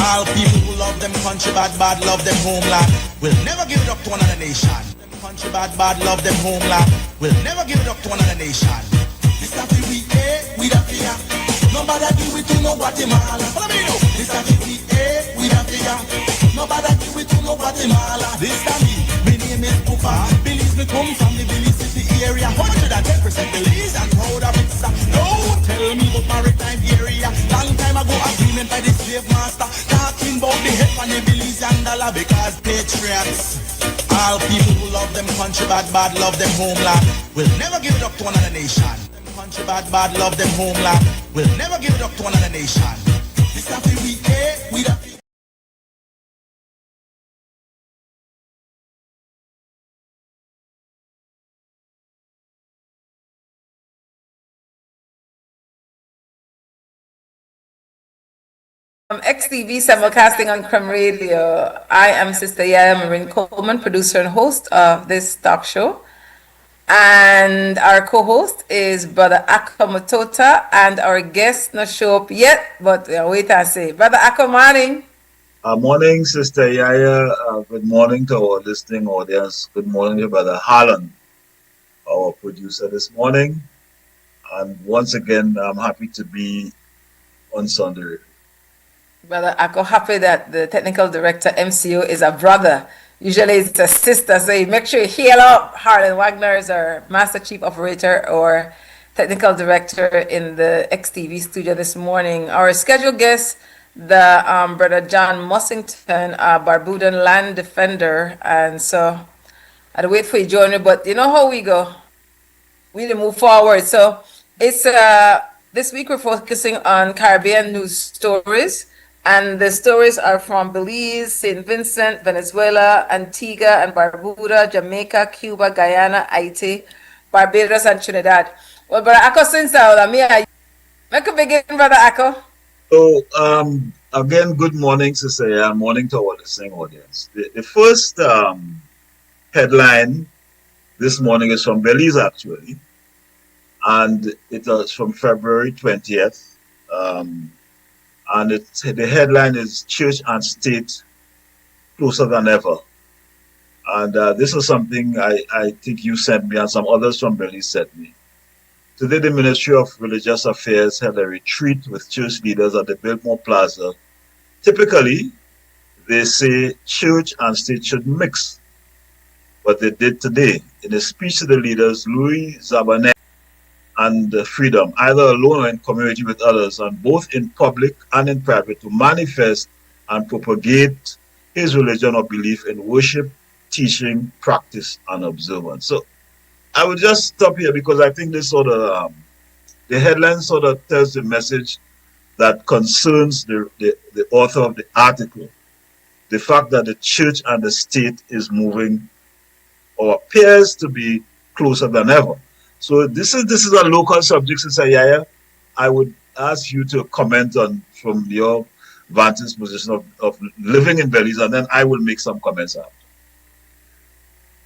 All people who love them country bad, bad love them homeland. Will never give it up to another nation. Them country bad, bad love them homeland. Will never give it up to another nation. This a we we the fear. Nobody do it to no Guatemala. Follow me now. This a we the fear. Nobody do it to no Guatemala. This a me. My name is Pupa. Belize me come from the Belize City area. 110% Belize and proud of it. Don't tell me about maritime area. Long time ago agreement by the slave master. Talking about the head and the Belizean dollar because patriots. All people who love them country bad, bad love them homeland. Will never give it up to another nation. Them country bad, bad love them homeland. Will never give it up to another nation. This a we the XTV simulcasting on Crumb Radio. I am Sister YaYa Marin Coleman, producer and host of this talk show. And our co-host is Brother Mutota, and our guest not show up yet, but wait and see. Brother morning. Morning, Sister YaYa. Good morning to our listening audience. Good morning to Brother Harlan, our producer this morning. And once again, I'm happy to be on Sunday. Brother happy that the technical director MCO is a brother. Usually it's a sister, so you make sure you heal up. Harlan Wagner is our master chief operator or technical director in the XTV studio this morning. Our scheduled guest, the Brother John Mussingtton, Barbudan land defender. And so I'd wait for you to join me, but you know how we go. We need to move forward. So it's this week we're focusing on Caribbean news stories. And the stories are from Belize, St. Vincent, Venezuela, Antigua and Barbuda, Jamaica, Cuba, Guyana, Haiti, Barbados, and Trinidad. Well, Brother Ako, since make a begin, Brother Ako. So, again, good morning, Sister YaYa. Morning to our listening audience. The first headline this morning is from Belize, actually. And it was from February 20th. And the headline is Church and State Closer Than Ever. And this is something I think you sent me and some others from Belize sent me. Today, the Ministry of Religious Affairs held a retreat with church leaders at the Biltmore Plaza. Typically, they say church and state should mix. But they did today. In a speech to the leaders, Louis Zabanet and freedom, either alone or in community with others, and both in public and in private, to manifest and propagate his religion or belief in worship, teaching, practice, and observance. So I will just stop here because I think this sort of, the headline sort of tells the message that concerns the author of the article. The fact that the church and the state is moving or appears to be closer than ever. So this is a local subject, Sister YaYa. I would ask you to comment on from your vantage position of living in Belize, and then I will make some comments after.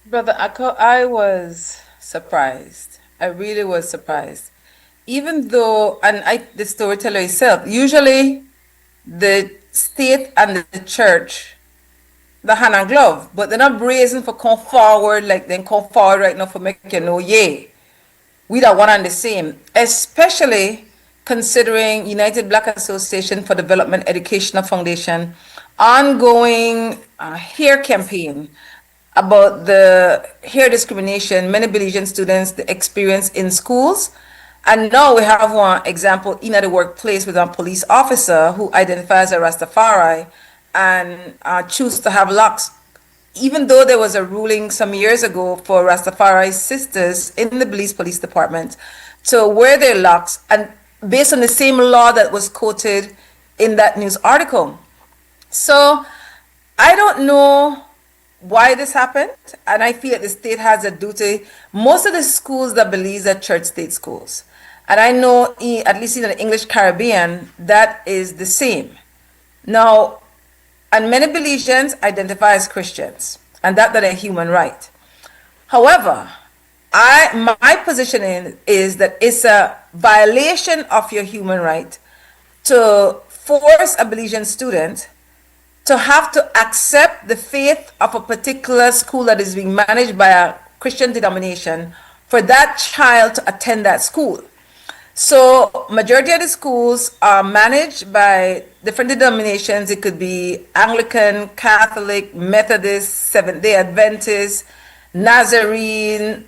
Brother Ako, I was surprised. I really was surprised. Even though, and the storyteller itself, usually the state and the church, the hand and glove, but they're not brazen for come forward like they come forward right now for make you know, yeah. We are one and the same, especially considering United Black Association for Development Educational Foundation ongoing hair campaign about the hair discrimination many Belizean students experience in schools. And now we have one example in the workplace with a police officer who identifies as a Rastafari and choose to have locks, even though there was a ruling some years ago for Rastafari sisters in the Belize Police Department to wear their locks, and based on the same law that was quoted in that news article. So I don't know why this happened, and I feel that the state has a duty. Most of the schools that Belize are church state schools, and I know at least in the English Caribbean that is the same. Now, and many Belizeans identify as Christians, and that's a human right. However, my position is that it's a violation of your human right to force a Belizean student to have to accept the faith of a particular school that is being managed by a Christian denomination for that child to attend that school. So majority of the schools are managed by different denominations. It could be Anglican, Catholic, Methodist, Seventh-day Adventist, Nazarene,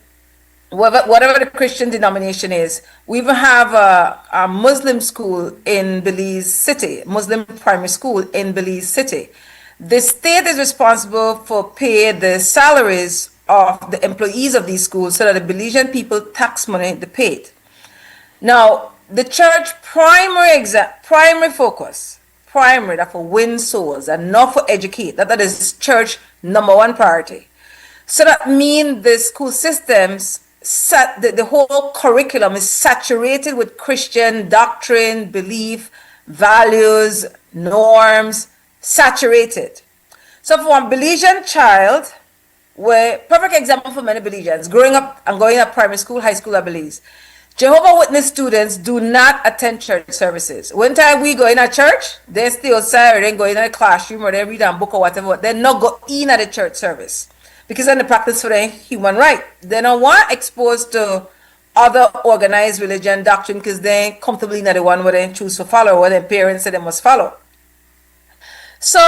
whatever the Christian denomination is. We even have a Muslim school in Belize City, Muslim primary school in Belize City. The state is responsible for paying the salaries of the employees of these schools so that the Belizean people tax money to pay it. Now, the church primary focus, that for win souls and not for educate, that is church number one priority. So that means the school systems, the whole curriculum is saturated with Christian doctrine, belief, values, norms, saturated. So for one Belizean child, perfect example for many Belizeans, growing up and going to primary school, high school, I Belize, Jehovah's Witness students do not attend church services. One time we go in a church, they stay outside or they go in a classroom or they read a book or whatever. They not go in at the church service because then the practice for their human right. They don't want exposed to other organized religion doctrine because they comfortably not the one where they choose to follow or their parents say they must follow. So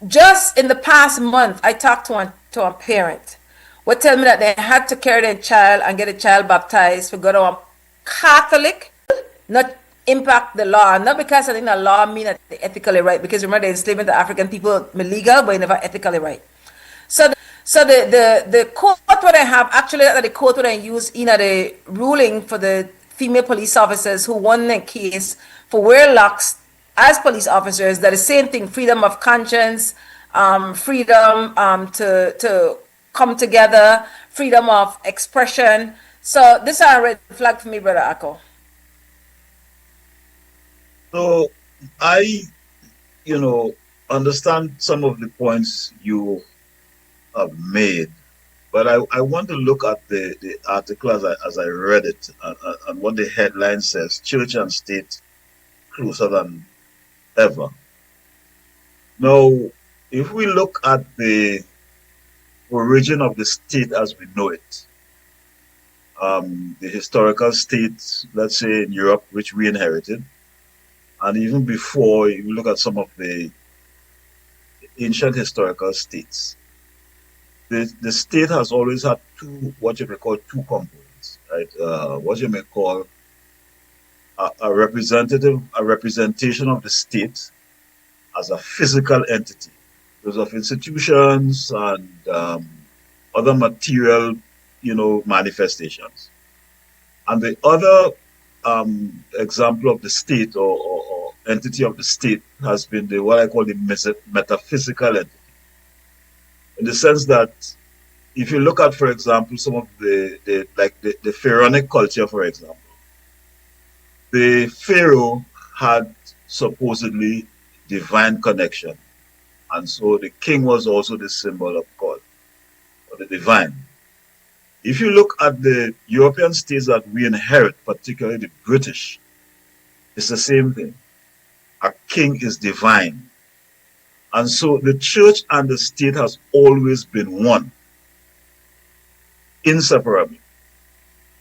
just in the past month, I talked to a parent would tell me that they had to carry their child and get a child baptized for go to a Catholic, not impact the law, not because I think the law mean that they're ethically right, because remember the enslavement of African people illegal, but never ethically right. So the quote what I have, actually the quote what I use in the ruling for the female police officers who won the case for wear locks as police officers, that is same thing, freedom of conscience, freedom to come together, freedom of expression. So this is a red flag for me, Brother Akko. So I, understand some of the points you have made, but I want to look at the article as I read it and what the headline says, Church and State Closer Than Ever. Now, if we look at the origin of the state as we know it, the historical state, let's say in Europe, which we inherited, and even before, you look at some of the ancient historical states, the state has always had what you may call two components, right? What you may call a representation of the state as a physical entity, because of institutions and other material, manifestations. And the other example of the state or entity of the state has been what I call the metaphysical entity. In the sense that if you look at, for example, some of the pharaonic culture, for example, the pharaoh had supposedly divine connection. And so the king was also the symbol of God, or the divine. If you look at the European states that we inherit, particularly the British, it's the same thing. A king is divine. And so the church and the state has always been one, inseparably.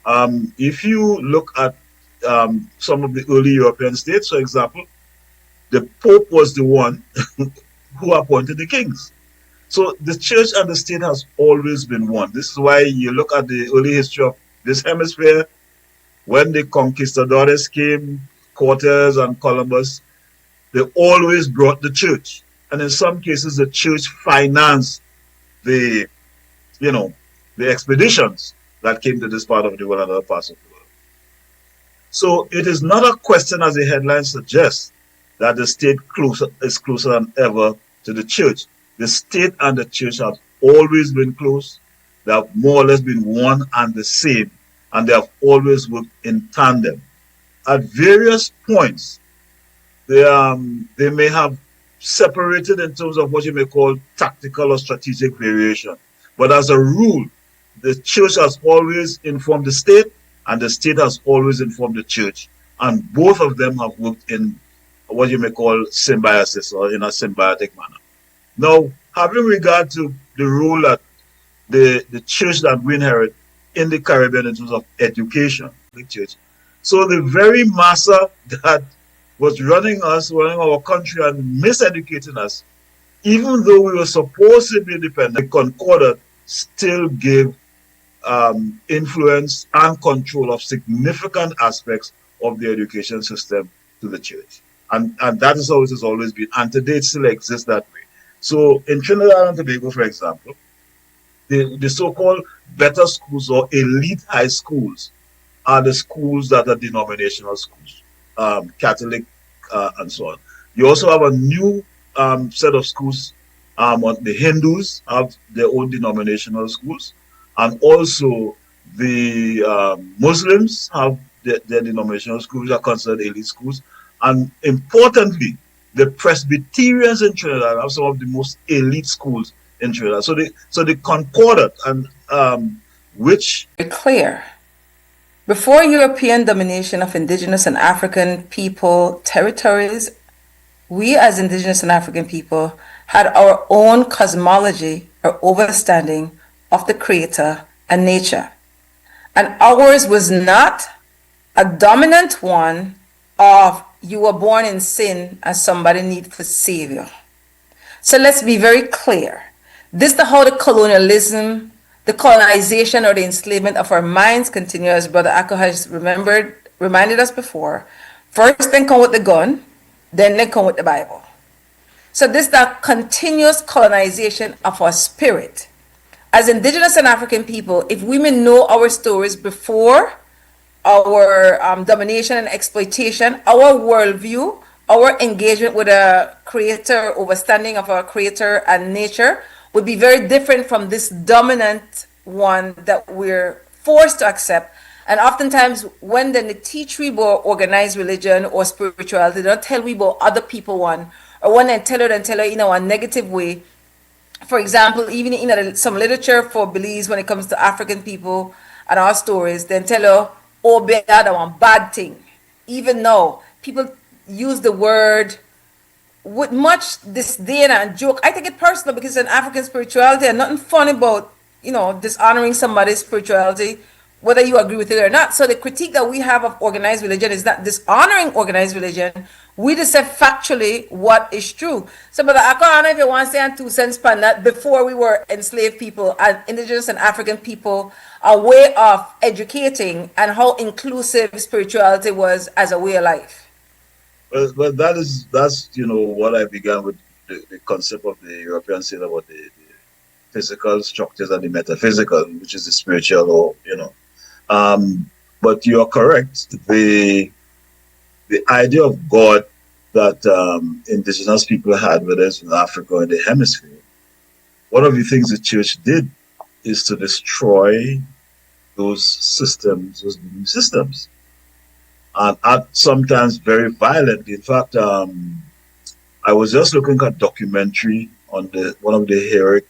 If you look at some of the early European states, for example, the Pope was the one who appointed the kings. So the church and the state has always been one. This is why you look at the early history of this hemisphere, when the conquistadores came, Cortes and Columbus, they always brought the church. And in some cases, the church financed the expeditions that came to this part of the world and other parts of the world. So it is not a question, as the headline suggests, that the state is closer than ever to the church. The state and the church have always been close. They have more or less been one and the same, and they have always worked in tandem. At various points, they may have separated in terms of what you may call tactical or strategic variation. But as a rule, the church has always informed the state, and the state has always informed the church. And both of them have worked in what you may call symbiosis, or in a symbiotic manner. Now, having regard to the role that the church that we inherit in the Caribbean in terms of education, the church. So the very massa that was running us, running our country and miseducating us, even though we were supposed to be independent, the Concordat still gave influence and control of significant aspects of the education system to the church. And that is how it has always been. And today it still exists that way. So in Trinidad and Tobago, for example, the so-called better schools or elite high schools are the schools that are denominational schools, Catholic and so on. You also have a new set of schools. The Hindus have their own denominational schools, and also the Muslims have their denominational schools, which are considered elite schools. And importantly, the Presbyterians in Trinidad have some of the most elite schools in Trinidad. So the Concordat and which Clear. Before European domination of indigenous and African people territories, we as indigenous and African people had our own cosmology or understanding of the Creator and nature. And ours was not a dominant one of you were born in sin and somebody needs a savior. So let's be very clear. This is how the colonialism, the colonization or the enslavement of our minds continue, as Brother Akko has reminded us before. First they come with the gun, then they come with the Bible. So this is the continuous colonization of our spirit. As indigenous and African people, if we may know our stories before our domination and exploitation, our worldview, our engagement with a creator, understanding of our creator and nature would be very different from this dominant one that we're forced to accept. And oftentimes when then they teach we about organized religion or spirituality, they don't tell we about other people one, or when they tell it in a negative way. For example, even in some literature for beliefs when it comes to African people and our stories, then tell you, oh, bad one, bad thing. Even though people use the word with much disdain and joke. I take it personal because in African spirituality and nothing fun about, dishonoring somebody's spirituality, whether you agree with it or not. So the critique that we have of organized religion is not dishonoring organized religion. We just say factually what is true. So, but I don't know if you want to say on 2 cents pan that before we were enslaved people and indigenous and African people, a way of educating and how inclusive spirituality was as a way of life. But that's what I began with the concept of the European state about the physical structures and the metaphysical, which is the spiritual, or but you are correct. The idea of God that indigenous people had, whether it's in Africa or in the hemisphere, one of the things the church did is to destroy those systems, those belief systems. And act sometimes very violently. In fact, I was just looking at a documentary on one of the heroic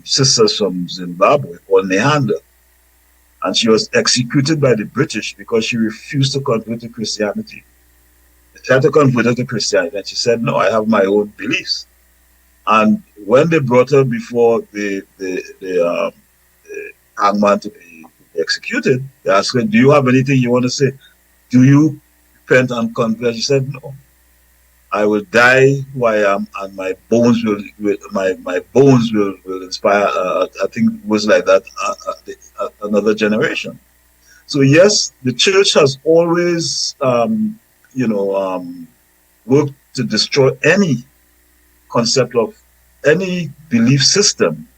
sisters from Zimbabwe called Nehanda. And she was executed by the British because she refused to convert to Christianity. They tried to convert her to Christianity, and she said, no, I have my own beliefs. And when they brought her before the hangman to be executed, they asked her, do you have anything you want to say? Do you repent and convert? She said, no. I will die who I am, and my bones will inspire. I think it was like that another generation. So yes, the church has always, worked to destroy any concept of any belief system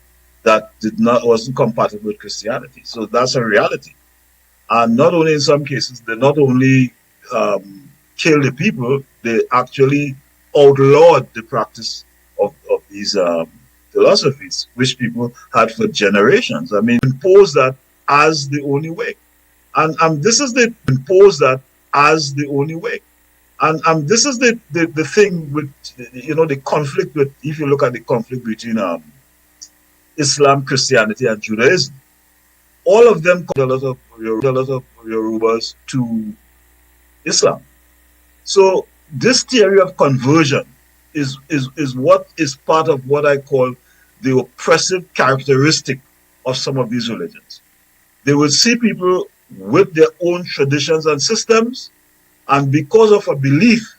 that wasn't compatible with Christianity. So that's a reality. And not only in some cases, they not only kill the people, they actually outlawed the practice of these philosophies, which people had for generations. I mean, impose that as the only way. And this is impose that as the only way. And this is the thing with, the conflict with, if you look at the conflict between Islam, Christianity, and Judaism, all of them call a lot of Yorubas to Islam. So this theory of conversion is what is part of what I call the oppressive characteristic of some of these religions. They will see people with their own traditions and systems, and because of a belief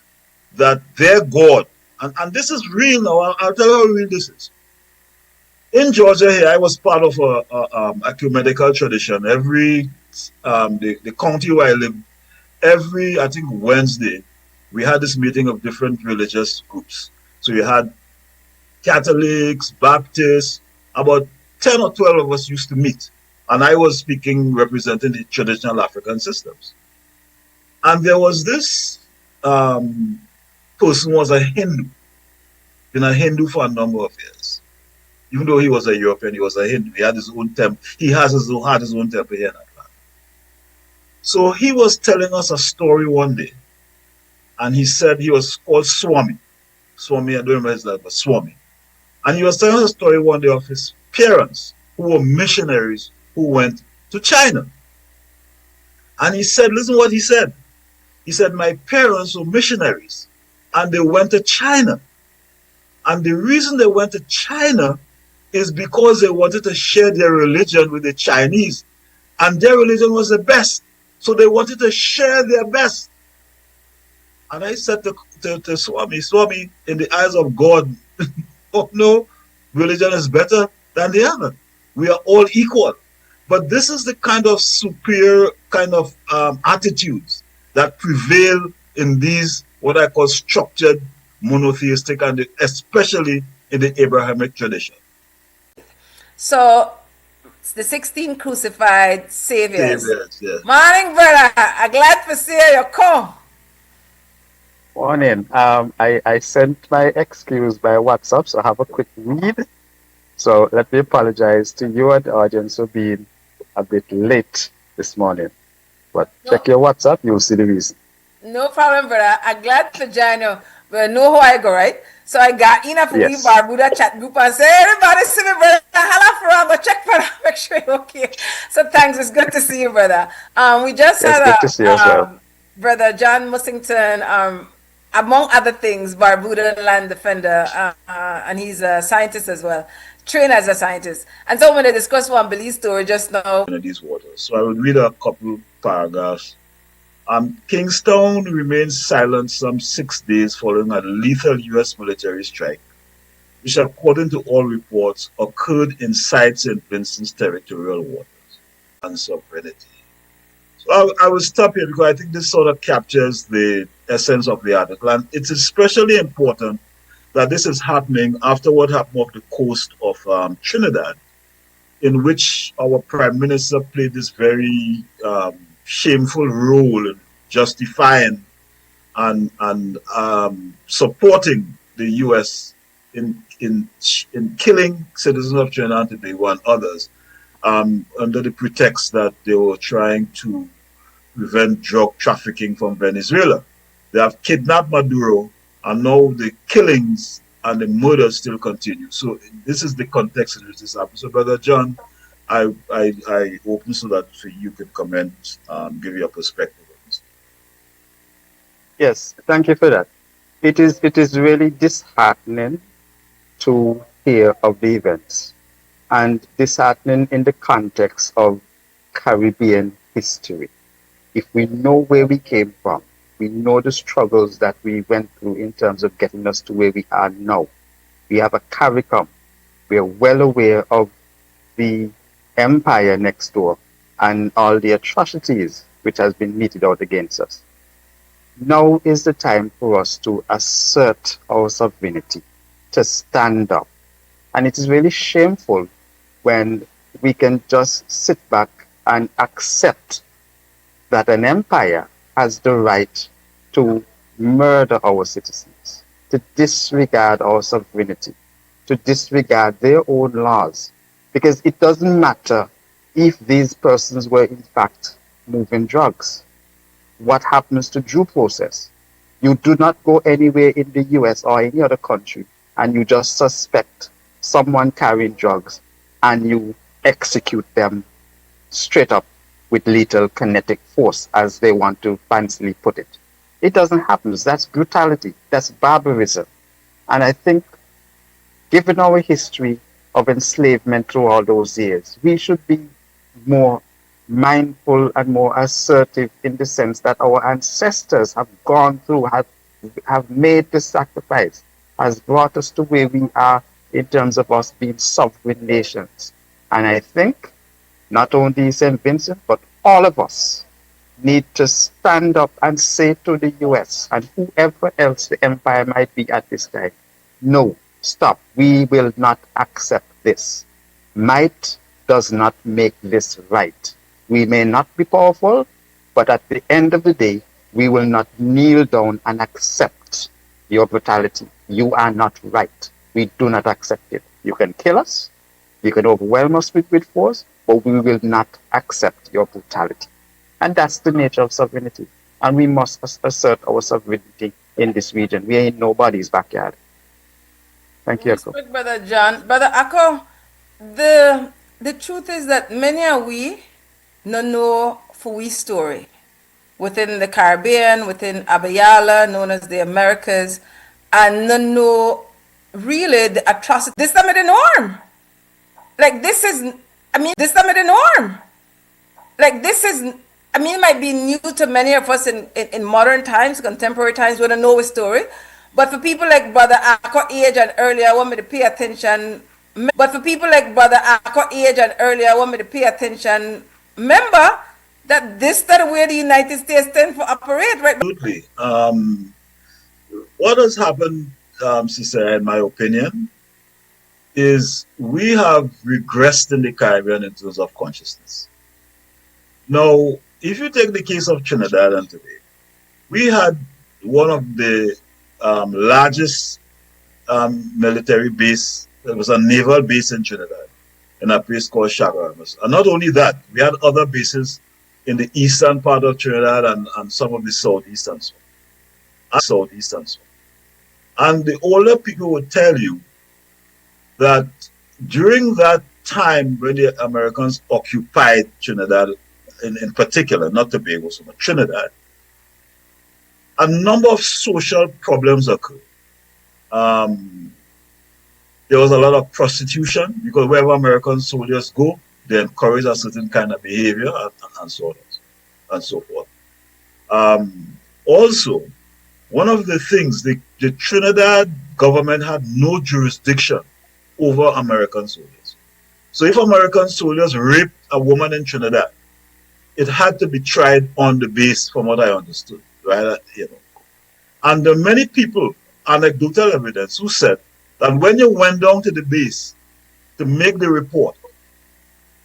that their God, and this is real now, I'll tell you how real this is. In Georgia here, I was part of a ecumenical tradition. Every, the county where I live, every, I think, Wednesday, we had this meeting of different religious groups. So you had Catholics, Baptists, about 10 or 12 of us used to meet. And I was speaking, representing the traditional African systems. And there was this person who was a Hindu, been a Hindu for a number of years. Even though he was a European, he was a Hindu. He had his own temple. He had his own temple here in Atlanta. So he was telling us a story one day. And he said he was called Swami. Swami, I don't remember his name, but Swami. And he was telling us a story one day of his parents who were missionaries who went to China. And he said, listen what he said. He said, my parents were missionaries and they went to China. And the reason they went to China is because they wanted to share their religion with the Chinese. And their religion was the best. So they wanted to share their best. And I said to Swami, Swami, in the eyes of God, oh no, religion is better than the other. We are all equal. But this is the kind of superior kind of attitudes that prevail in these, what I call structured monotheistic, and especially in the Abrahamic tradition. So, the 16 crucified saviors. Yes. Morning, brother. I'm glad to see you come. Morning. I sent my excuse by WhatsApp, so I have a quick read. So let me apologize to you and the audience for being a bit late this morning. But check your WhatsApp, you'll see the reason. No problem, brother. I'm glad to join you. But know how I go, right? So I got in a Yes. Barbudan chat group and say, everybody see me, brother. Hello, from but check for make sure you're okay. So thanks. It's good to see you, brother. We just It's had good to see you as well. Brother John Mussingtton, among other things, Barbudan land defender, and he's a scientist as well, trained as a scientist. And so when they discussed one belief story just now, In these waters. So I will read a couple paragraphs. Kingstown remains silent some 6 days following a lethal U.S. military strike, which according to all reports occurred inside St. Vincent's territorial waters and sovereignty. So I will stop here because I think this sort of captures the essence of the article. And it's especially important that this is happening after what happened off the coast of Trinidad, in which our Prime Minister played this very shameful role in justifying and supporting the U.S. in killing citizens of Trinidad and Tobago and others under the pretext that they were trying to prevent drug trafficking from Venezuela. They have kidnapped Maduro, and now the killings and the murders still continue. So this is the context in which this happens. So, Brother John, I open so that you could comment, give your perspective on this. Yes, thank you for that. It is really disheartening to hear of the events, and disheartening in the context of Caribbean history. If we know where we came from, we know the struggles that we went through in terms of getting us to where we are now. We have a CARICOM. We are well aware of the empire next door and all the atrocities which has been meted out against us. Now is the time for us to assert our sovereignty, to stand up. And it is really shameful when we can just sit back and accept that an empire has the right to murder our citizens, to disregard our sovereignty, to disregard their own laws. Because it doesn't matter if these persons were in fact moving drugs. What happens to due process? You do not go anywhere in the US or any other country and you just suspect someone carrying drugs and you execute them straight up with lethal kinetic force, as they want to fancily put it. It doesn't happen. That's brutality. That's barbarism. And I think, given our history of enslavement through all those years, we should be more mindful and more assertive in the sense that our ancestors have gone through, have made the sacrifice, has brought us to where we are in terms of us being sovereign nations. And I think not only St. Vincent, but all of us need to stand up and say to the US and whoever else the empire might be at this time, no, stop. We will not accept this. Might does not make this right. We may not be powerful, but at the end of the day, we will not kneel down and accept your brutality. You are not right. We do not accept it. You can kill us, you can overwhelm us with force, but we will not accept your brutality. And that's the nature of sovereignty. And we must assert our sovereignty in this region. We are in nobody's backyard. Thank you, Akko. Respect, Brother John. Brother Akko, the truth is that many of we no know for we story within the Caribbean, within Abayala, known as the Americas, and no know really the atrocity. This time of the norm. Like this is, this time of the norm. Like this is, it might be new to many of us in modern times, contemporary times, we don't know a story. But for people like Brother Akko age and earlier, I want me to pay attention. Remember that this is the way the United States tend to operate, right? Absolutely. What has happened, Sister, in my opinion, is we have regressed in the Caribbean in terms of consciousness. Now, if you take the case of Trinidad and Tobago, we had one of the largest military base. It was a naval base in Trinidad, in a place called Chaguaramas. And not only that, we had other bases in the eastern part of Trinidad and some of the southeastern one. And the older people would tell you that during that time when the Americans occupied Trinidad, in particular, not Tobago, but Trinidad, a number of social problems occurred. There was a lot of prostitution because wherever American soldiers go, they encourage a certain kind of behavior and so on and so forth. Also, one of the things, the Trinidad government had no jurisdiction over American soldiers. So if American soldiers raped a woman in Trinidad, it had to be tried on the base, from what I understood, right? And there are many people, anecdotal evidence, who said that when you went down to the base to make the report,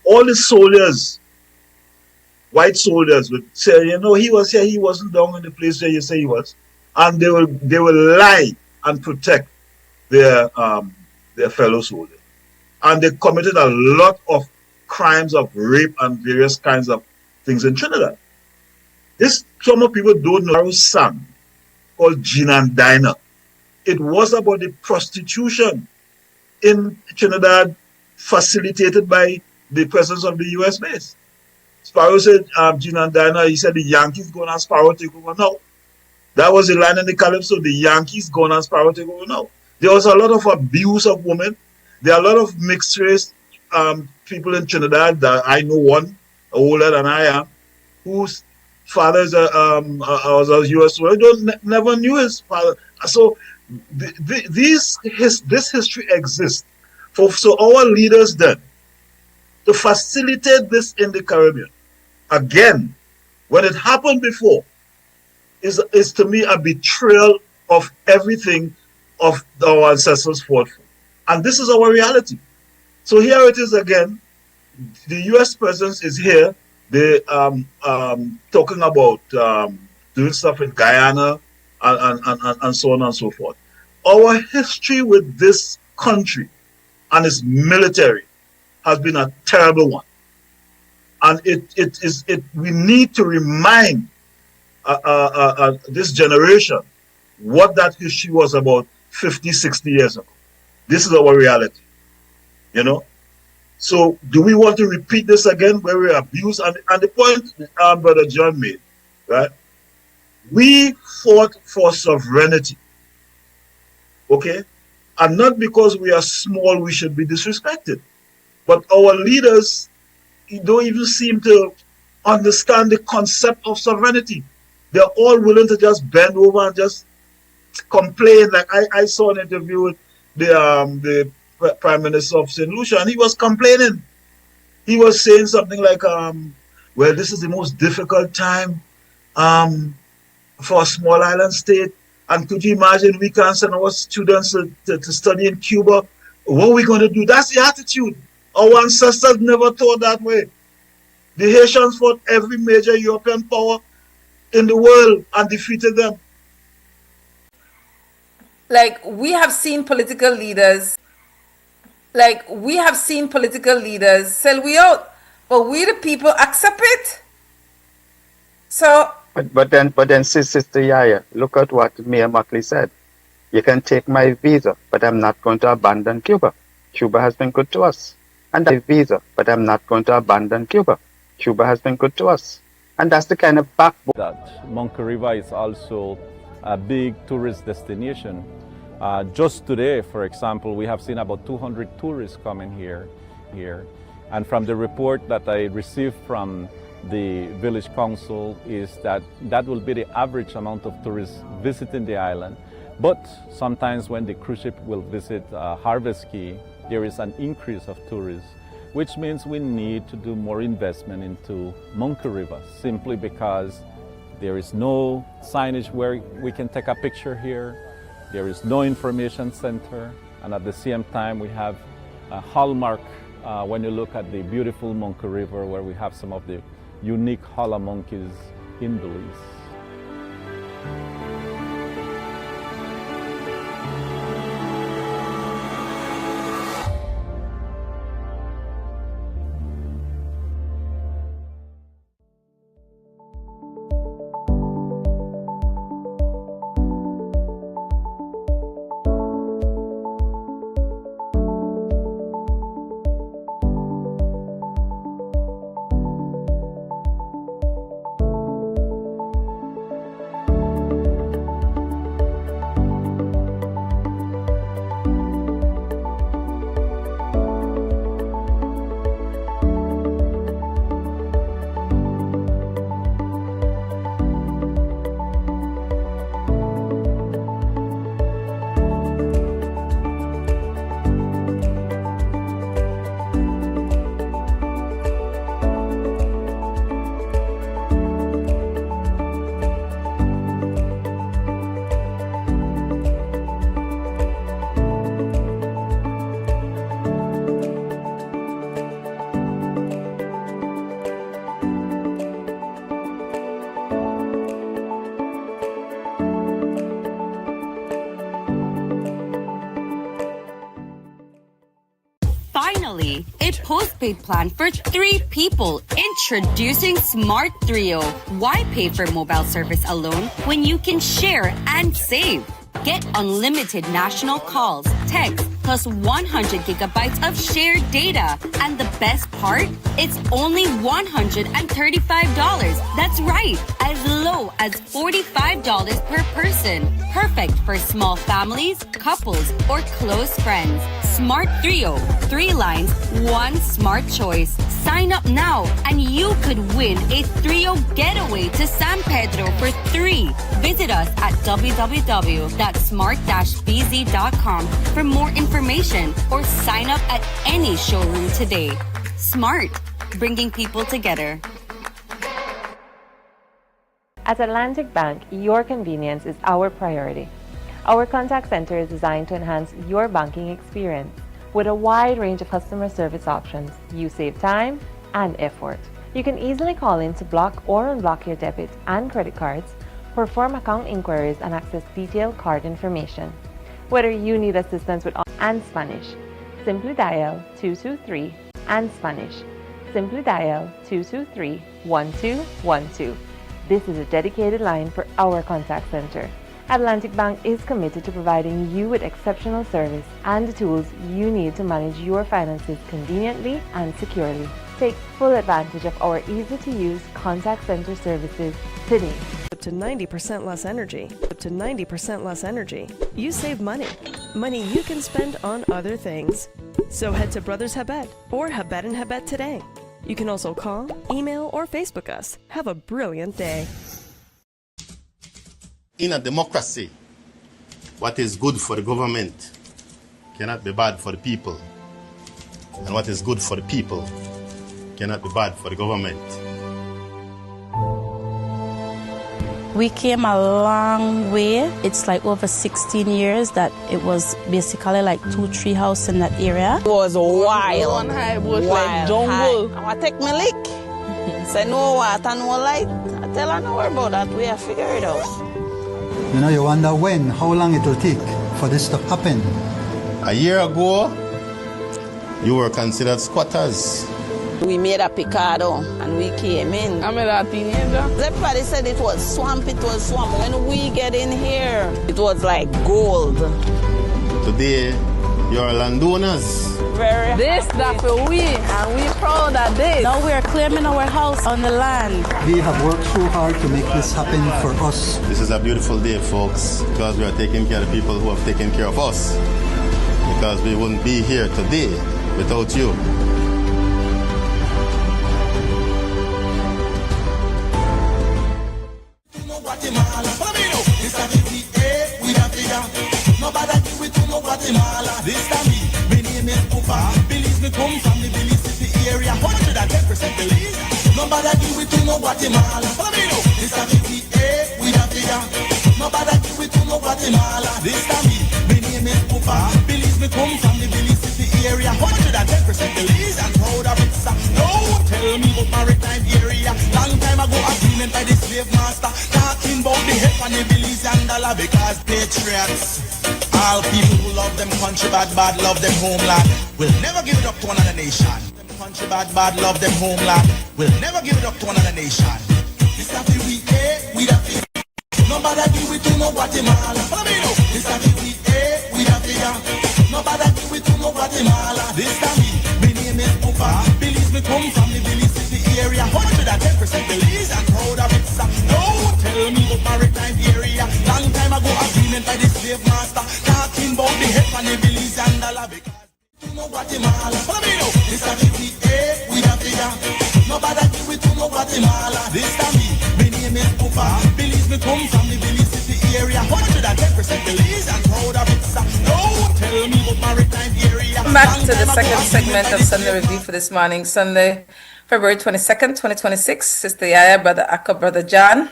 all the soldiers, white soldiers, would say, he was here, he wasn't down in the place where you say he was, and they will lie and protect their fellow soldiers. And they committed a lot of crimes of rape and various kinds of things in Trinidad. Some of people don't know a song called Gin and Diner. It was about the prostitution in Trinidad facilitated by the presence of the US base. Sparrow said, Gin and Diner, he said the Yankees going on Sparrow take over now. That was the line in the Calypso, the Yankees going on Sparrow take over now. There was a lot of abuse of women. There are a lot of mixed race people in Trinidad. That I know one, older than I am, whose father was a US soldier. Never knew his father. So this history exists. So our leaders then, to facilitate this in the Caribbean, again, when it happened before, is to me a betrayal of everything of our ancestors fought for. And this is our reality. So here it is again. The US presence is here. They talking about doing stuff in Guyana and so on and so forth. Our history with this country and its military has been a terrible one. And we need to remind this generation what that history was about 50, 60 years ago. This is our reality, So do we want to repeat this again where we abuse? And the point Brother John made, right? We fought for sovereignty. Okay? And not because we are small, we should be disrespected. But our leaders don't even seem to understand the concept of sovereignty. They're all willing to just bend over and just complain. Like I saw an interview with the Prime Minister of St. Lucia, and he was complaining. He was saying something like, well, this is the most difficult time for a small island state. And could you imagine we can't send our students to study in Cuba? What are we going to do? That's the attitude. Our ancestors never thought that way. The Haitians fought every major European power in the world and defeated them. Like we have seen political leaders sell we out, but we the people accept it. So But then, Sister YaYa, look at what Mayor Muckley said. You can take my visa, but I'm not going to abandon Cuba. Cuba has been good to us. And that's visa, but I'm not going to abandon Cuba. Cuba has been good to us. And that's the kind of backbone. That Monkey River is also a big tourist destination. Just today, for example, we have seen about 200 tourists coming here. And from the report that I received from the village council is that will be the average amount of tourists visiting the island. But sometimes when the cruise ship will visit Harvest Key, there is an increase of tourists, which means we need to do more investment into Monkey River, simply because there is no signage where we can take a picture here. There is no information center, and at the same time we have a hallmark when you look at the beautiful Monkey River, where we have some of the unique holla monkeys in Belize. Finally, a postpaid plan for 3 people. Introducing Smart Trio. Why pay for mobile service alone when you can share and save? Get unlimited national calls, text, plus 100 gigabytes of shared data. And the best part? It's only $135. That's right, as low as $45 per person. Perfect for small families, couples, or close friends. Smart Trio. 3 lines, 1 smart choice. Sign up now and you could win a Trio getaway to San Pedro for 3. Visit us at www.smart-bz.com for more information or sign up at any showroom today. Smart, bringing people together. At Atlantic Bank, your convenience is our priority. Our contact center is designed to enhance your banking experience. With a wide range of customer service options, you save time and effort. You can easily call in to block or unblock your debit and credit cards, perform account inquiries, and access detailed card information. Whether you need assistance with and Spanish, simply dial 223 and Spanish. Simply dial 223-1212. This is a dedicated line for our contact center. Atlantic Bank is committed to providing you with exceptional service and the tools you need to manage your finances conveniently and securely. Take full advantage of our easy-to-use contact center services today. up to 90% less energy. Up to 90% less energy. You save money. Money you can spend on other things. So head to Brothers Habet or Habet and Habet today. You can also call, email, or Facebook us. Have a brilliant day. In a democracy, what is good for the government cannot be bad for the people. And what is good for the people cannot be bad for the government. We came a long way. It's like over 16 years that it was basically like 2-3 houses in that area. It was wild. One high bush like jungle. I take my lick. Say no water, no light. I tell her no worry about that. We have figured it out. You know, you wonder how long it will take for this to happen. A year ago, you were considered squatters. We made a picado and we came in. I made a teenager. Everybody said it was swamp, it was swamp. When we get in here, it was like gold. Today, you're landowners. Very this that for we, and we proud of this. Now we're claiming our house on the land. We have worked so hard to make this happen for us. This is a beautiful day, folks, because we are taking care of the people who have taken care of us. Because we wouldn't be here today without you. Nobody do it to no Guatemala. This time me name is Ufa. Belize me come from the Belize City area. 110% Belize. Nobody do it to no Guatemala. This time we have figure. Nobody do it to no Guatemala. This time me name is Ufa. Belize me come from the Belize City area. 110% Belize and proud of it. Don't tell me about maritime area. Long time ago agreement by the slave master. Talking about the head and the Belize and dollar because patriots. All people who love them country bad, love them homeland, will never give it up to another nation. Them country bad, love them homeland, will never give it up to another nation. This happy we the figure. Nobody do it to no Guatemala. This happy we the figure. Nobody do it to no Guatemala. This time me name is Ufa. Belize me come from the Belize City area. 110% Belize and proud of it. Don't tell me about maritime area. Long time ago agreement by the slave master. Talking about the head and the Belize and dollar because to no Guatemala. This time we the figure. Nobody do it to no Guatemala. This time me name is Ufa. Belize me come from the Belize City area. 110% Belize and proud of it. Don't tell me about maritime area. Back to the second segment of Sunday Review for this morning, Sunday, February 22nd, 2026. Sister YaYa, Brother Akko, Brother John.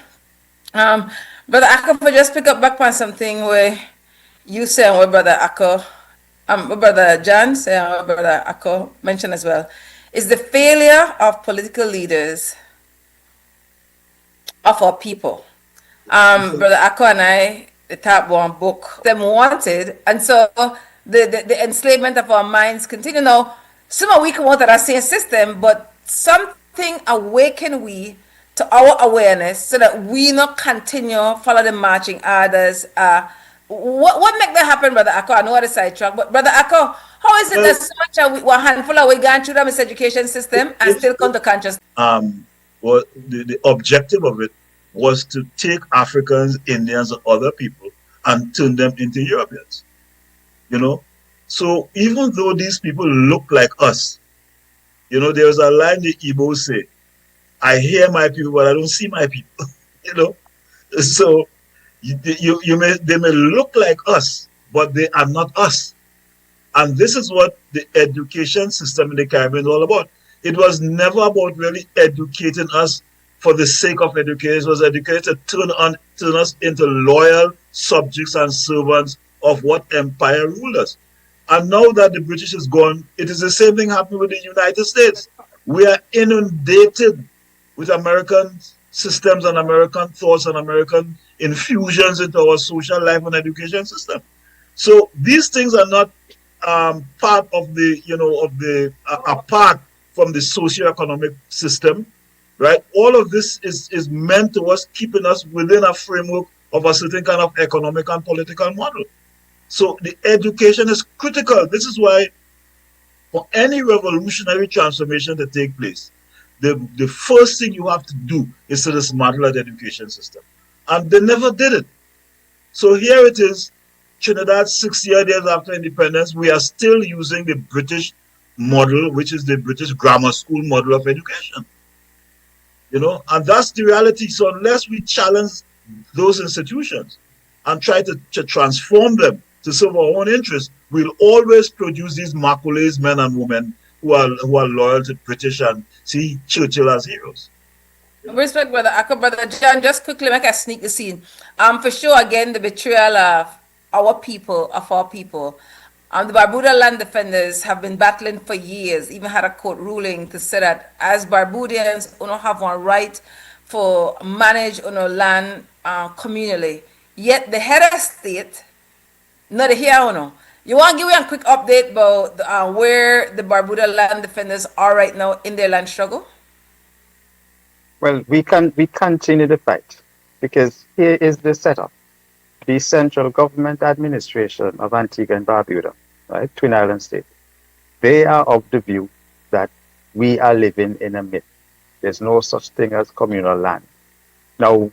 Brother Akko, for just pick up back on something where you say and what Brother Akko, Brother John say and what Brother Akko mentioned as well, is the failure of political leaders of our people. Brother Akko and I, the top one book, them wanted, and so the enslavement of our minds continue. Now, some are weak out of that same system, but something awaken we to our awareness so that we not continue follow the marching orders. What make that happen, Brother Akko? I know what the sidetrack, but Brother Akko, how is it that so much a handful of we going through this education system and still come to consciousness? Well, the objective of it was to take Africans, Indians, and other people and turn them into Europeans. You know, so even though these people look like us, you know, there's a line the Igbo say, I hear my people, but I don't see my people. You know, so they may look like us, but they are not us. And this is what the education system in the Caribbean is all about. It was never about really educating us for the sake of education. It was educated to turn us into loyal subjects and servants of what empire ruled us. And now that the British is gone, it is the same thing happening with the United States. We are inundated with American systems and American thoughts and American infusions into our social life and education system. So these things are not part of the, you know, of the, apart from the socio-economic system, right? All of this is meant to us, keeping us within a framework of a certain kind of economic and political model. So the education is critical. This is why for any revolutionary transformation to take place, the first thing you have to do is to dismantle that education system. And they never did it. So here it is, Trinidad, 60 years after independence, we are still using the British model, which is the British grammar school model of education. You know, and that's the reality. So unless we challenge those institutions and try to transform them to serve our own interests, we'll always produce these Macaulay's men and women who are loyal to British and see Churchill as heroes. Respect, brother Akka. Brother John, just quickly make a sneak the scene. For sure, again, the betrayal of our people, the Barbuda land defenders have been battling for years, even had a court ruling to say that as Barbadians, we don't have one right for manage on our land communally. Yet the head of state, not here, no. You want to give me a quick update about where the Barbuda land defenders are right now in their land struggle? Well, we continue the fight because here is the setup. The central government administration of Antigua and Barbuda, right, Twin Island State, they are of the view that we are living in a myth. There's no such thing as communal land. Now,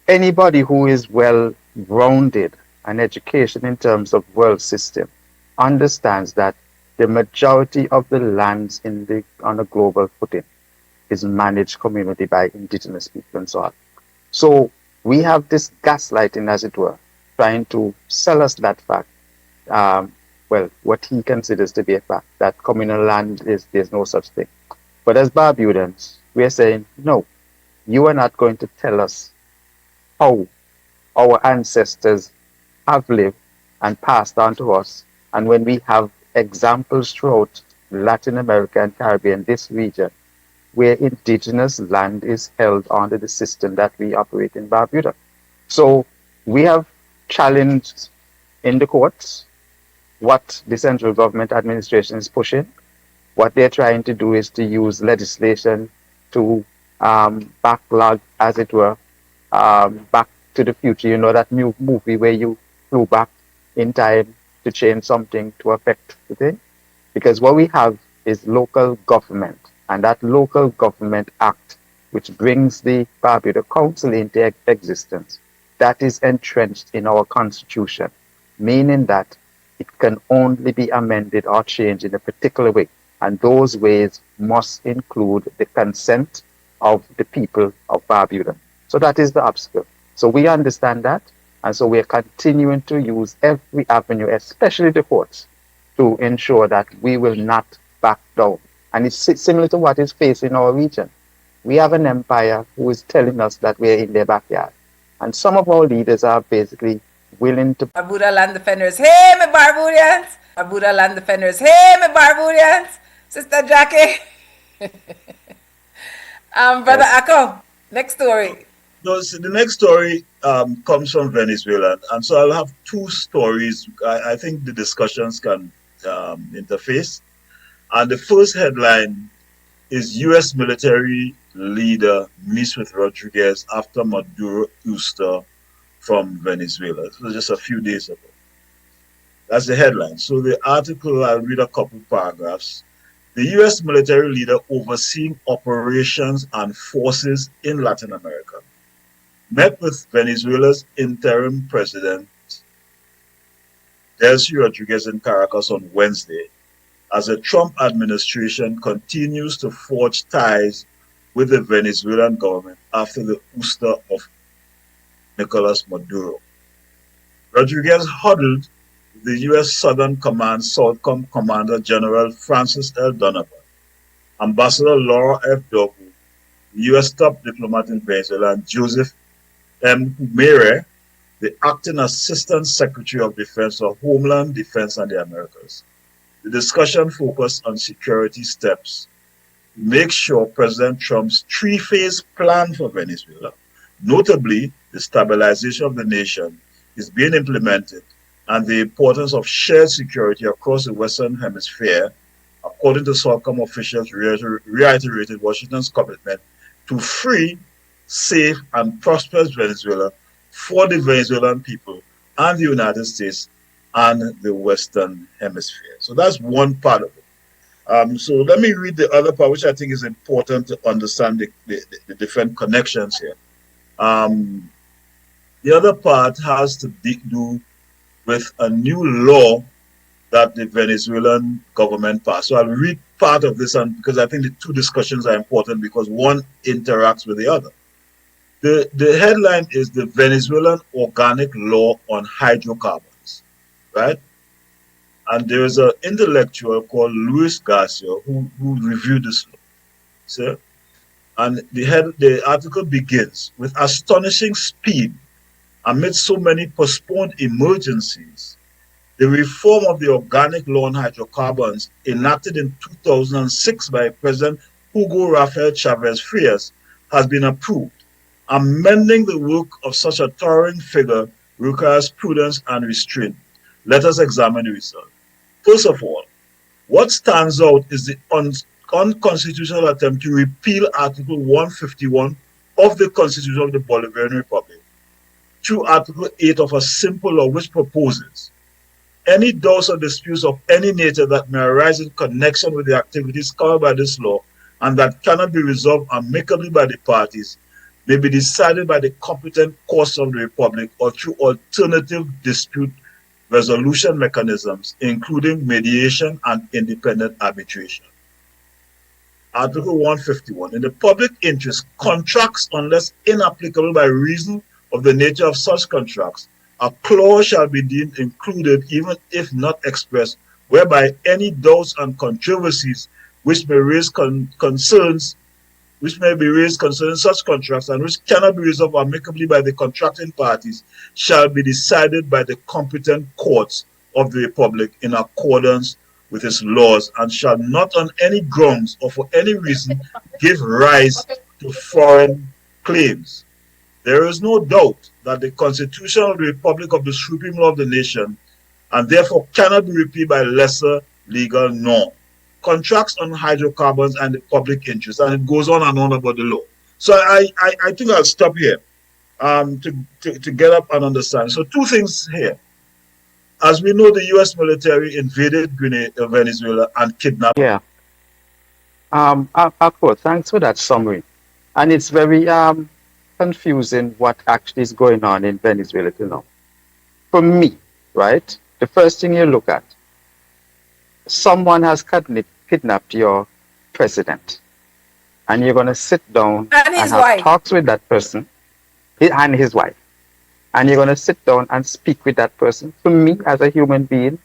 anybody who is well grounded and education in terms of world system understands that the majority of the lands on a global footing is managed community by indigenous people and so on. So we have this gaslighting, as it were, trying to sell us that fact, well, what he considers to be a fact, that communal land there's no such thing. But as Barbudans, we are saying, no, you are not going to tell us how our ancestors have lived and passed on to us. And when we have examples throughout Latin America and Caribbean, this region, where indigenous land is held under the system that we operate in Barbuda. So we have challenged in the courts what the central government administration is pushing. What they're trying to do is to use legislation to backlog, as it were, back to the future. You know that new movie where you flew back in time to change something to affect the thing? Because what we have is local government. And that local government act, which brings the Barbuda Council into existence, that is entrenched in our constitution, meaning that it can only be amended or changed in a particular way. And those ways must include the consent of the people of Barbuda. So that is the obstacle. So we understand that. And so we are continuing to use every avenue, especially the courts, to ensure that we will not back down. And it's similar to what is facing our region. We have an empire who is telling us that we're in their backyard. And some of our leaders are basically willing to... Barbuda land defenders, hey, my Barbudians! Barbuda land defenders, hey, my Barbudians! Sister Jackie! Brother Akko, next story. No, so the next story comes from Venezuela. And so I'll have two stories. I think the discussions can interface. And the first headline is U.S. military leader meets with Rodriguez after Maduro ouster from Venezuela. This was just a few days ago. That's the headline. So the article, I'll read a couple paragraphs. The U.S. military leader overseeing operations and forces in Latin America met with Venezuela's interim president, Delcy Rodriguez, in Caracas on Wednesday, as the Trump administration continues to forge ties with the Venezuelan government after the ouster of Nicolas Maduro. Rodriguez huddled the U.S. Southern Command Southcom Commander General Francis L. Donovan, Ambassador Laura F. Dogu, U.S. top diplomat in Venezuela, and Joseph M. Humere, the acting Assistant Secretary of Defense for Homeland Defense and the Americas. The discussion focused on security steps to make sure President Trump's three-phase plan for Venezuela, notably the stabilization of the nation, is being implemented, and the importance of shared security across the Western Hemisphere, according to Southcom officials, reiterated Washington's commitment to free, safe, and prosperous Venezuela for the Venezuelan people and the United States and the Western Hemisphere. So that's one part of it. So let me read the other part, which I think is important to understand the different connections here. The other part has to do with a new law that the Venezuelan government passed. So I'll read part of this, and because I think the two discussions are important because one interacts with the other. The headline is the Venezuelan Organic Law on Hydrocarbons, right? And there is an intellectual called Luis Garcia who reviewed this law. So, and the article begins with astonishing speed amid so many postponed emergencies. The reform of the organic law on hydrocarbons enacted in 2006 by President Hugo Rafael Chavez Frias has been approved. Amending the work of such a towering figure requires prudence and restraint. Let us examine the result. First of all, what stands out is the unconstitutional attempt to repeal Article 151 of the Constitution of the Bolivarian Republic through Article 8 of a simple law which proposes any doubts or disputes of any nature that may arise in connection with the activities covered by this law and that cannot be resolved amicably by the parties may be decided by the competent courts of the Republic or through alternative dispute resolution mechanisms, including mediation and independent arbitration. Article 151. In the public interest, contracts, unless inapplicable by reason of the nature of such contracts, a clause shall be deemed included even if not expressed, whereby any doubts and controversies which may raise concerns concerning such contracts and which cannot be resolved amicably by the contracting parties shall be decided by the competent courts of the Republic in accordance with its laws and shall not on any grounds or for any reason give rise to foreign claims. There is no doubt that the Constitution of the Republic of the supreme law of the nation and therefore cannot be repealed by lesser legal norm. Contracts on hydrocarbons and the public interest, and it goes on and on about the law. So I think I'll stop here to get up and understand. So two things here. As we know, the U.S. military invaded Venezuela and kidnapped. Yeah. Of course, thanks for that summary. And it's very confusing what actually is going on in Venezuela to know. For me, right, the first thing you look at, someone has kidnapped your president, and you're going to sit down and have talks with that person and his wife, and you're going to sit down and speak with that person. For me, as a human being,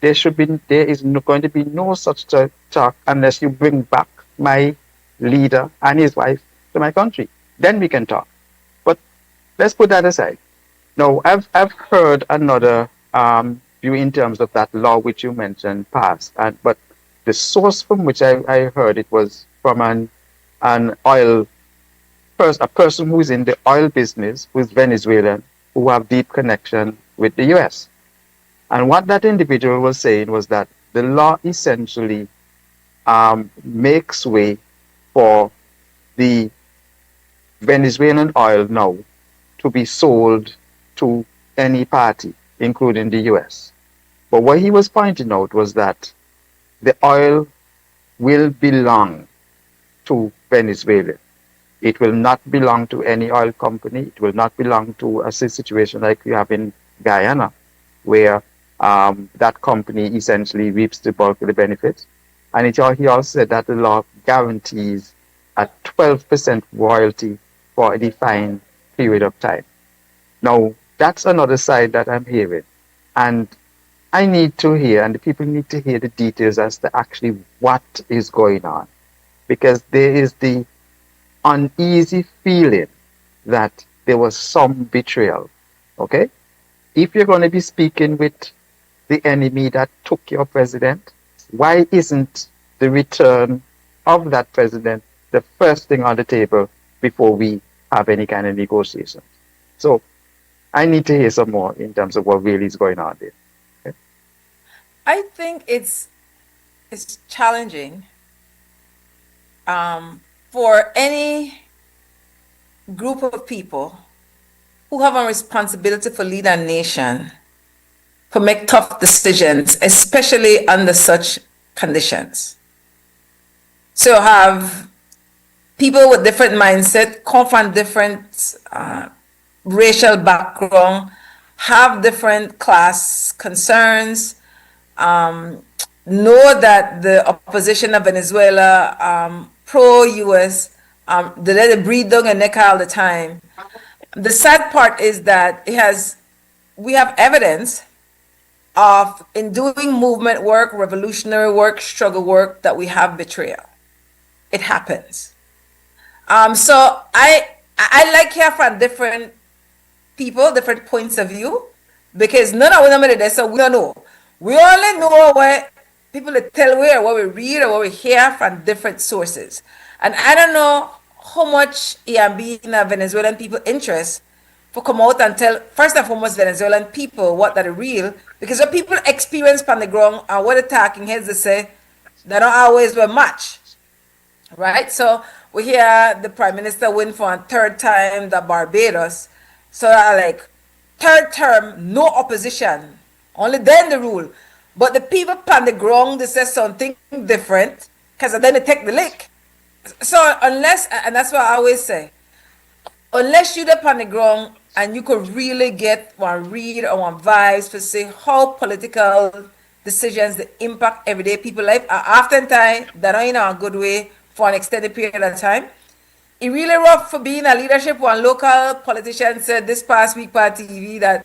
there is going to be no such talk unless you bring back my leader and his wife to my country. Then we can talk. But let's put that aside. Now, I've heard another view in terms of that law which you mentioned passed, but the source from which I heard it was from a person who's in the oil business, who's Venezuelan, who have deep connection with the US. And what that individual was saying was that the law essentially makes way for the Venezuelan oil now to be sold to any party, including the US. But what he was pointing out was that the oil will belong to Venezuela. It will not belong to any oil company. It will not belong to a situation like you have in Guyana, where that company essentially reaps the bulk of the benefits. And he also said that the law guarantees a 12% royalty for a defined period of time. Now, that's another side that I'm hearing. And I need to hear, and the people need to hear the details as to actually what is going on. Because there is the uneasy feeling that there was some betrayal. Okay? If you're going to be speaking with the enemy that took your president, why isn't the return of that president the first thing on the table before we have any kind of negotiations? So I need to hear some more in terms of what really is going on there. Okay? I think it's challenging for any group of people who have a responsibility for lead a nation to make tough decisions, especially under such conditions. So have people with different mindset come from different racial background, have different class concerns, know that the opposition of Venezuela, pro-US, they let it breathe down your neck all the time. The sad part is that we have evidence of, in doing movement work, revolutionary work, struggle work, that we have betrayal. It happens. So I like hear from different people, different points of view, because none of them are there, so we don't know. We only know what people tell we, or what we read, or what we hear from different sources. And I don't know how much it be in a Venezuelan people interest for come out and tell, first and foremost, Venezuelan people what that are real, because what people experience on the ground and what the talking heads they say, they don't always were much, right? So we hear the Prime Minister win for a third time, the Barbados. So like, third term, no opposition, only then the rule. But the people on the ground, they say something different, because then they take the lick. So unless, and that's what I always say, unless you're up on the ground and you could really get one read or one vibes to say how political decisions that impact everyday people life, oftentimes they're not in a good way for an extended period of time. It really rough for being a leadership. One local politician said this past week on TV that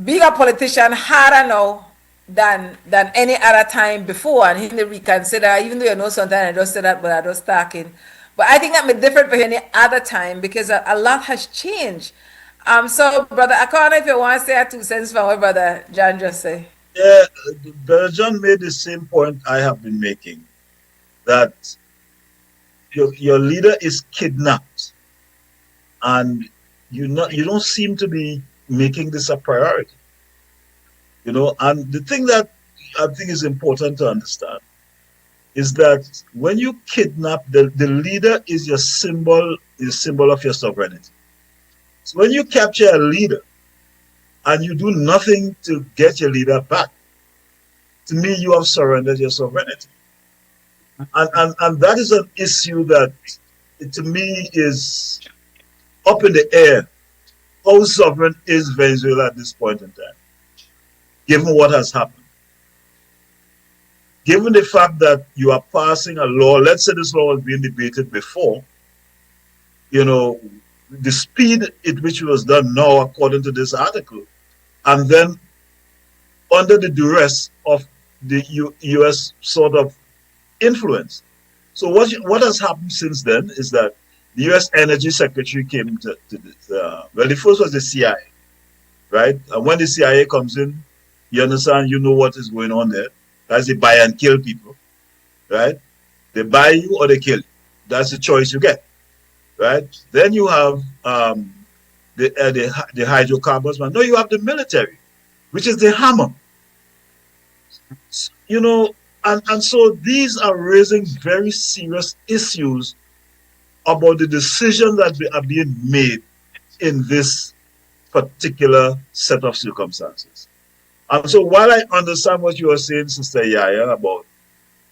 being a politician harder now than any other time before, and he reconsider, even though you know sometimes I just say that, but I just talking. But I think that may different for any other time because a lot has changed. So Brother Akana, if you want to say 2 cents from what Brother John just say. Yeah, Brother John made the same point I have been making, that your leader is kidnapped, and you don't seem to be making this a priority. You know, and the thing that I think is important to understand is that when you kidnap the leader is your symbol, of your sovereignty. So when you capture a leader and you do nothing to get your leader back, to me you have surrendered your sovereignty. And that is an issue that to me is up in the air. How sovereign is Venezuela at this point in time, given what has happened? Given the fact that you are passing a law, let's say this law was being debated before, you know, the speed at which it was done now, according to this article, and then under the duress of the U.S. sort of influence. So what has happened since then is that the U.S. Energy Secretary came to this, well, the first was the CIA, right? And when the CIA comes in, you understand, you know what is going on there. That's they buy and kill people, right? They buy you or they kill you. That's the choice you get, right? Then you have the hydrocarbons. No, you have the military, which is the hammer. You know, and so these are raising very serious issues about the decisions that are being made in this particular set of circumstances. And so while I understand what you are saying, Sister YaYa, about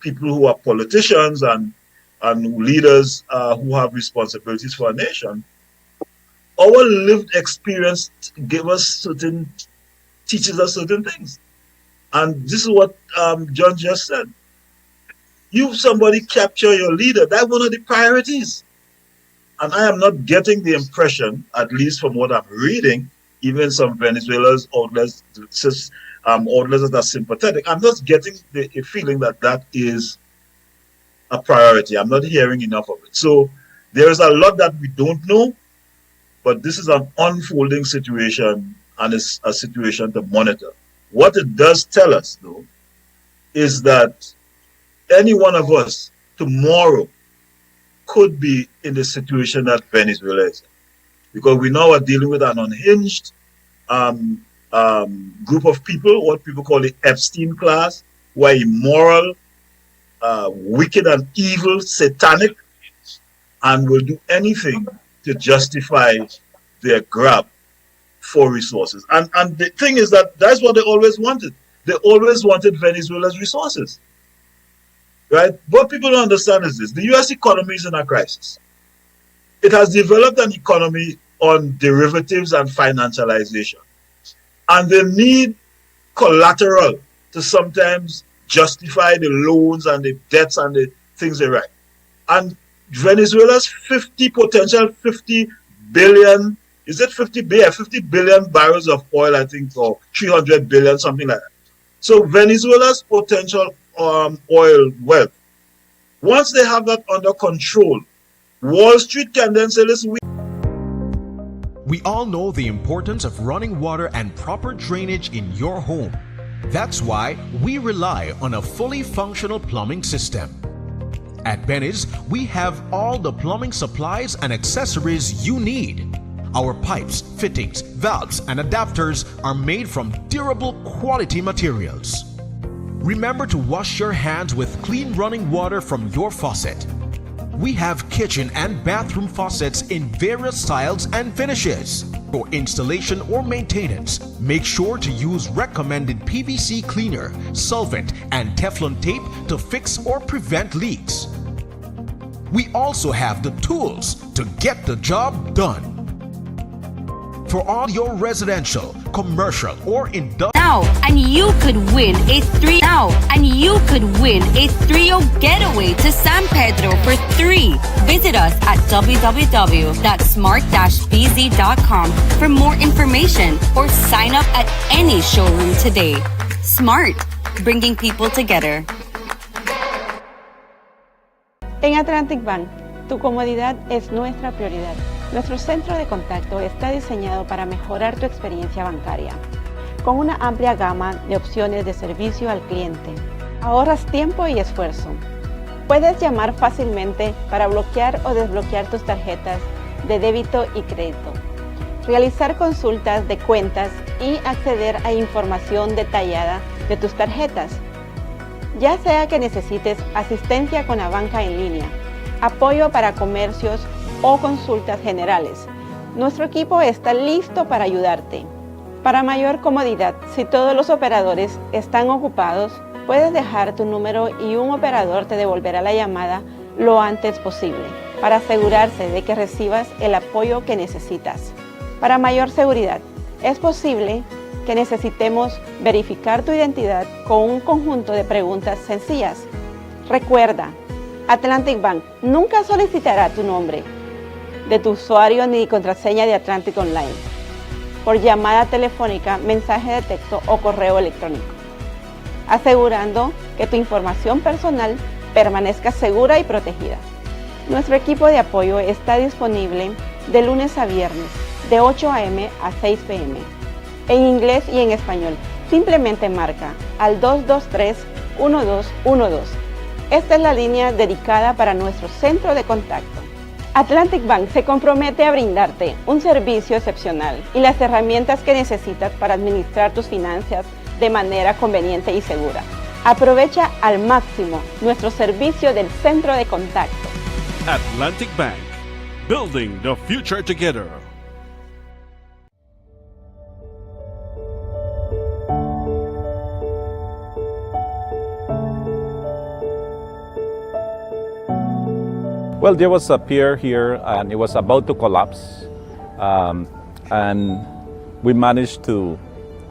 people who are politicians and leaders who have responsibilities for a nation, our lived experience teaches us certain things. And this is what John just said. Somebody capture your leader, that's one of the priorities. And I am not getting the impression, at least from what I'm reading, even some Venezuelans outlets that are sympathetic, I'm not getting the feeling that is a priority. I'm not hearing enough of it. So there is a lot that we don't know, but this is an unfolding situation, and it's a situation to monitor. What it does tell us, though, is that any one of us tomorrow could be in the situation that Venezuela is in, because we now are dealing with an unhinged group of people, what people call the Epstein class, who are immoral, wicked and evil, satanic, and will do anything to justify their grab for resources. And the thing is that's what they always wanted. They always wanted Venezuela's resources, right? What people don't understand is this: the U.S. economy is in a crisis. It has developed an economy on derivatives and financialization. And they need collateral to sometimes justify the loans and the debts and the things they write. And Venezuela's 50 billion, is it 50 billion? 50 billion barrels of oil, I think, or 300 billion, something like that. So Venezuela's potential oil wealth, once they have that under control, Wall Street can then say, listen, we all know the importance of running water and proper drainage in your home. That's why we rely on a fully functional plumbing system. At Benny's, we have all the plumbing supplies and accessories you need. Our pipes, fittings, valves, and adapters are made from durable quality materials. Remember to wash your hands with clean running water from your faucet. We have kitchen and bathroom faucets in various styles and finishes. For installation or maintenance, make sure to use recommended PVC cleaner, solvent, and Teflon tape to fix or prevent leaks. We also have the tools to get the job done. For all your residential, commercial, or industrial you could win a 3-0 getaway to San Pedro for 3. Visit us at www.smart-bz.com for more information or sign up at any showroom today. Smart, bringing people together. En Atlantic Bank, tu comodidad es nuestra prioridad. Nuestro centro de contacto está diseñado para mejorar tu experiencia bancaria. Con una amplia gama de opciones de servicio al cliente, ahorras tiempo y esfuerzo. Puedes llamar fácilmente para bloquear o desbloquear tus tarjetas de débito y crédito, realizar consultas de cuentas y acceder a información detallada de tus tarjetas. Ya sea que necesites asistencia con la banca en línea, apoyo para comercios o consultas generales, nuestro equipo está listo para ayudarte. Para mayor comodidad, si todos los operadores están ocupados, puedes dejar tu número y un operador te devolverá la llamada lo antes posible para asegurarse de que recibas el apoyo que necesitas. Para mayor seguridad, es posible que necesitemos verificar tu identidad con un conjunto de preguntas sencillas. Recuerda, Atlantic Bank nunca solicitará tu nombre de tu usuario ni contraseña de Atlantic Online por llamada telefónica, mensaje de texto o correo electrónico, asegurando que tu información personal permanezca segura y protegida. Nuestro equipo de apoyo está disponible de lunes a viernes, de 8 a.m. a 6 p.m., en inglés y en español. Simplemente marca al 223-1212. Esta es la línea dedicada para nuestro centro de contacto. Atlantic Bank se compromete a brindarte un servicio excepcional y las herramientas que necesitas para administrar tus finanzas de manera conveniente y segura. Aprovecha al máximo nuestro servicio del centro de contacto. Atlantic Bank, building the future together. Well, there was a pier here and it was about to collapse. And we managed to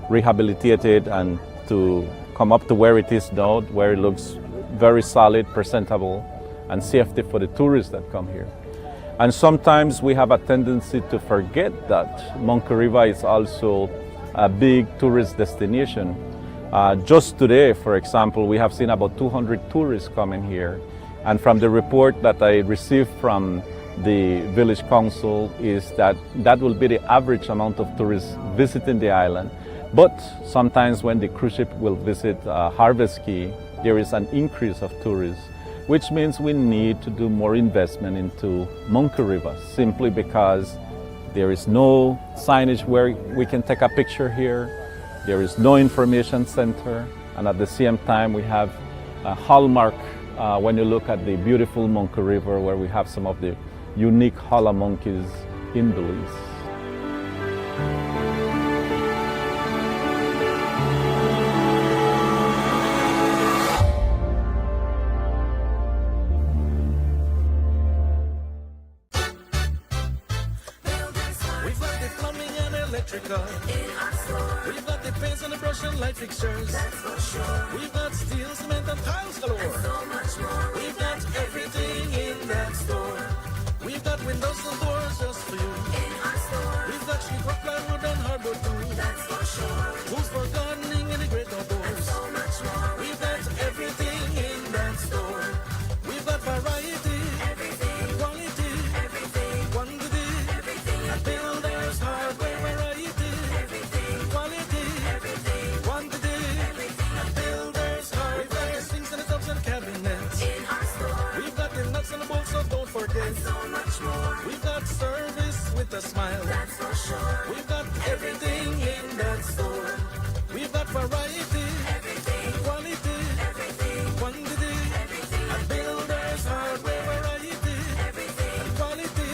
rehabilitate it and to come up to where it is now, where it looks very solid, presentable, and safety for the tourists that come here. And sometimes we have a tendency to forget that Monkey River is also a big tourist destination. Just today, for example, we have seen about 200 tourists coming here. And from the report that I received from the village council is that that will be the average amount of tourists visiting the island. But sometimes when the cruise ship will visit Harvest Key, there is an increase of tourists, which means we need to do more investment into Monkey River, simply because there is no signage where we can take a picture here, there is no information center, and at the same time we have a hallmark when you look at the beautiful Monkey River, where we have some of the unique holla monkeys in Belize. electrical. We've got the paints and the brush and light fixtures. We've got steel, cement and tiles galore. We've got everything in that store. We've got windows and doors just for you. We've got sheetrock, plywood and hardwood too. Tools for gardening in the great outdoors. We've got everything in that store. We've got variety, quality, quantity. And builders hardware variety, quality, quantity. And builders hardware. We've got the sinks and the tubs and the cabinets. We've got the nuts and the bolts, so don't forget. We've got service with a smile. We've got everything in that store. We've got variety, quality, quantity. And builders hardware variety, and quality,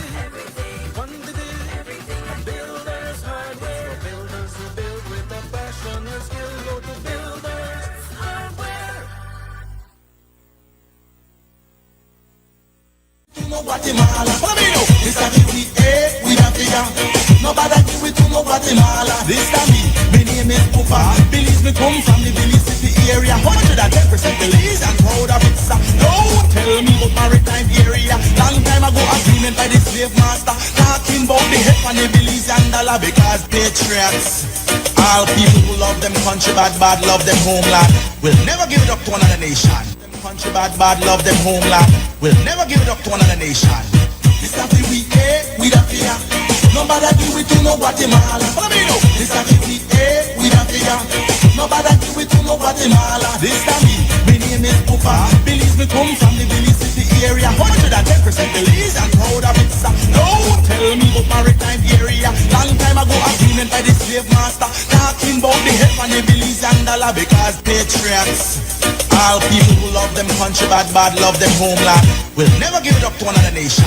quantity. And builders hardware. So builders who build with a passion and skill go to builders hardware. No Guatemala, this time we have figure. Nobody do it to no Guatemala. This time my name is Pupa. Belize me come from the Billy City area. 110% Belize and proud of it. Don't tell me about maritime area. Long time ago agreement by the slave master. Talking about the head on the Belizean dollar because patriots. All people who love them country bad love them homeland. Will never give it up to another nation. Country bad love them homeland. We'll never give it up to another nation. This time we don't fear. Nobody do it to no Guatemala. This time we don't fear. Nobody do it to no Guatemala. This time my name is Pupa. Belize me come from the Billy City area. 110% Belize and proud of it. Don't tell me about maritime area. Long time ago agreement by the slave master. Talking about the head on the Belizean dollar because patriots. All people who love them country bad love them homeland. We'll never give it up to another nation.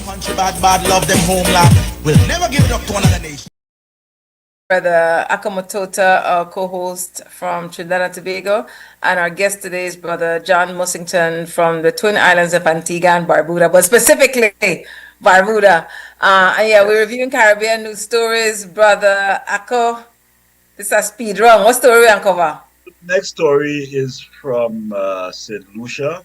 Country bad love them homeland. We'll never give it up to another nation. Brother Mutota, our co-host from Trinidad and Tobago, and our guest today is Brother John Mussingtton from the Twin Islands of Antigua and Barbuda, but specifically Barbuda. And yeah, we're reviewing Caribbean news stories. Brother Ako, this is a speed run. What story we uncover? Next story is from St. Lucia.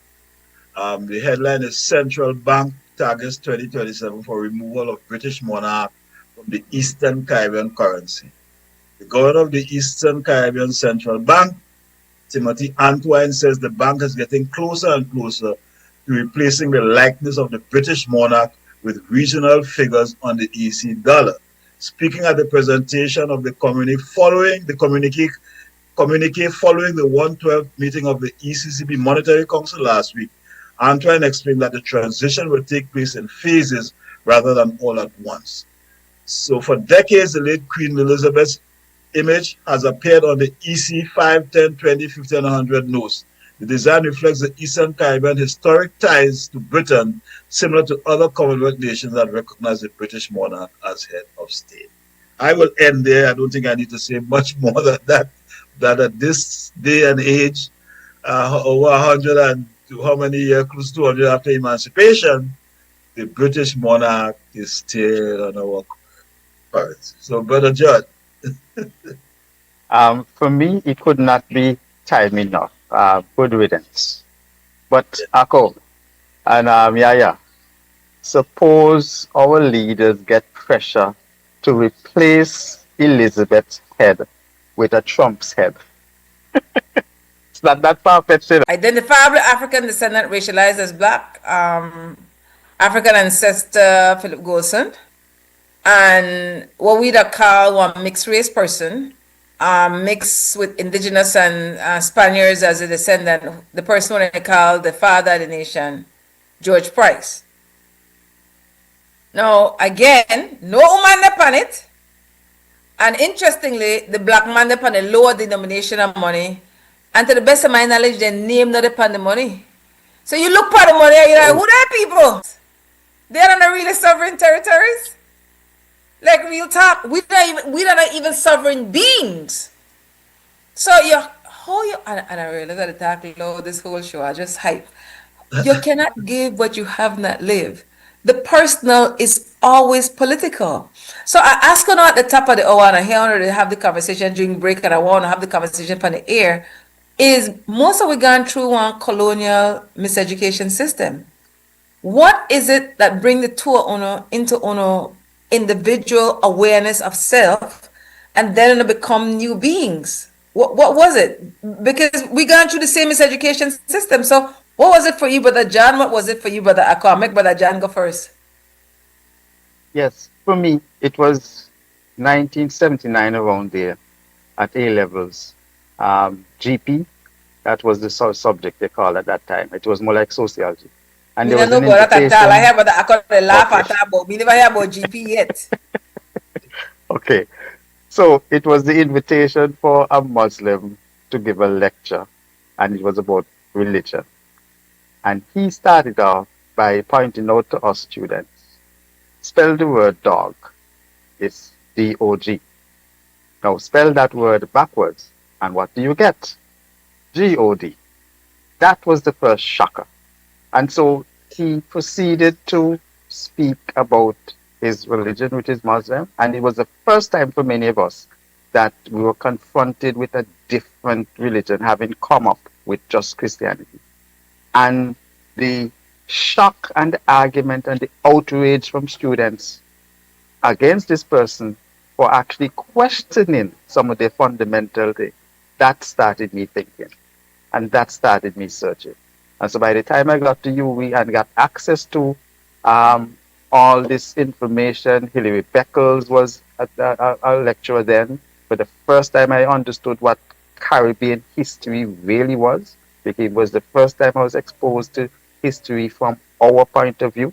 The headline is Central Bank targets 2027 for removal of British monarch from the Eastern Caribbean currency. The governor of the Eastern Caribbean Central Bank, Timothy Antwine, says the bank is getting closer and closer to replacing the likeness of the British monarch with regional figures on the EC dollar. Speaking at the presentation of the communique following the 112th meeting of the ECCB Monetary Council last week, Antwine explained that the transition will take place in phases rather than all at once. So for decades, the late Queen Elizabeth's image has appeared on the EC 5, 10, 20, 50, and 100 notes. The design reflects the Eastern Caribbean historic ties to Britain, similar to other Commonwealth nations that recognize the British monarch as head of state. I will end there. I don't think I need to say much more than that. That at this day and age, over 100 and how many years, close to 200 after emancipation, the British monarch is still on our currency. So, Brother John. For me, it could not be time enough. Good riddance. But Ako and YaYa, suppose our leaders get pressure to replace Elizabeth's head with a Trump's head. It's not that far-fetched. Identifiable African descendant racialized as black, African ancestor Philip Golson, and what we'd call one mixed race person, mixed with indigenous and Spaniards as a descendant, the person what I call the father of the nation, George Price. Now, again, no woman upon it. And interestingly, the black man upon a lower denomination of money. And to the best of my knowledge, they name not upon the money. So you look for the money and you're like, who are people? They're on the really sovereign territories. Like real talk, we don't even sovereign beings. So and I really gotta talk low this whole show. I just hype. You cannot give what you have not lived. the personal is always political. So I ask her now at the top of the hour, and I hear her to have the conversation during break, and I want to have the conversation on the air, is most of we gone through one colonial miseducation system. What is it that bring the two owner into owner individual awareness of self and then to become new beings? What was it? Because we gone through the same miseducation system. So what was it for you, Brother John? What was it for you, Brother Akko? I'll make Brother John go first. Yes, for me, it was 1979 around there at A levels. GP, that was the subject they called at that time. It was more like sociology. And We there don't was know an about that at all. I invitation. hear Brother Akko they laugh Okay. at that, but we never hear about GP yet. Okay. So it was the invitation for a Muslim to give a lecture, and it was about religion. And he started off by pointing out to us students, spell the word dog. It's D-O-G. Now spell that word backwards, and what do you get? G-O-D. That was the first shocker. And so he proceeded to speak about his religion, which is Muslim, and it was the first time for many of us that we were confronted with a different religion having come up with just Christianity. And the shock and the argument and the outrage from students against this person for actually questioning some of their fundamental things, that started me thinking, and that started me searching. And so by the time I got to UWI and got access to all this information, Hilary Beckles was a lecturer then. For the first time I understood what Caribbean history really was, because it was the first time I was exposed to history from our point of view.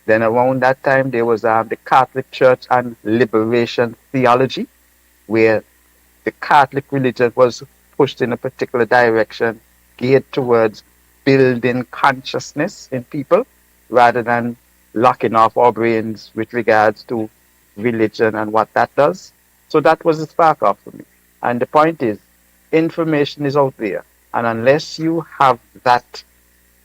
Then around that time, there was the Catholic Church and liberation theology, where the Catholic religion was pushed in a particular direction, geared towards building consciousness in people, rather than locking off our brains with regards to religion and what that does. So that was a spark off for me. And the point is, information is out there. And unless you have that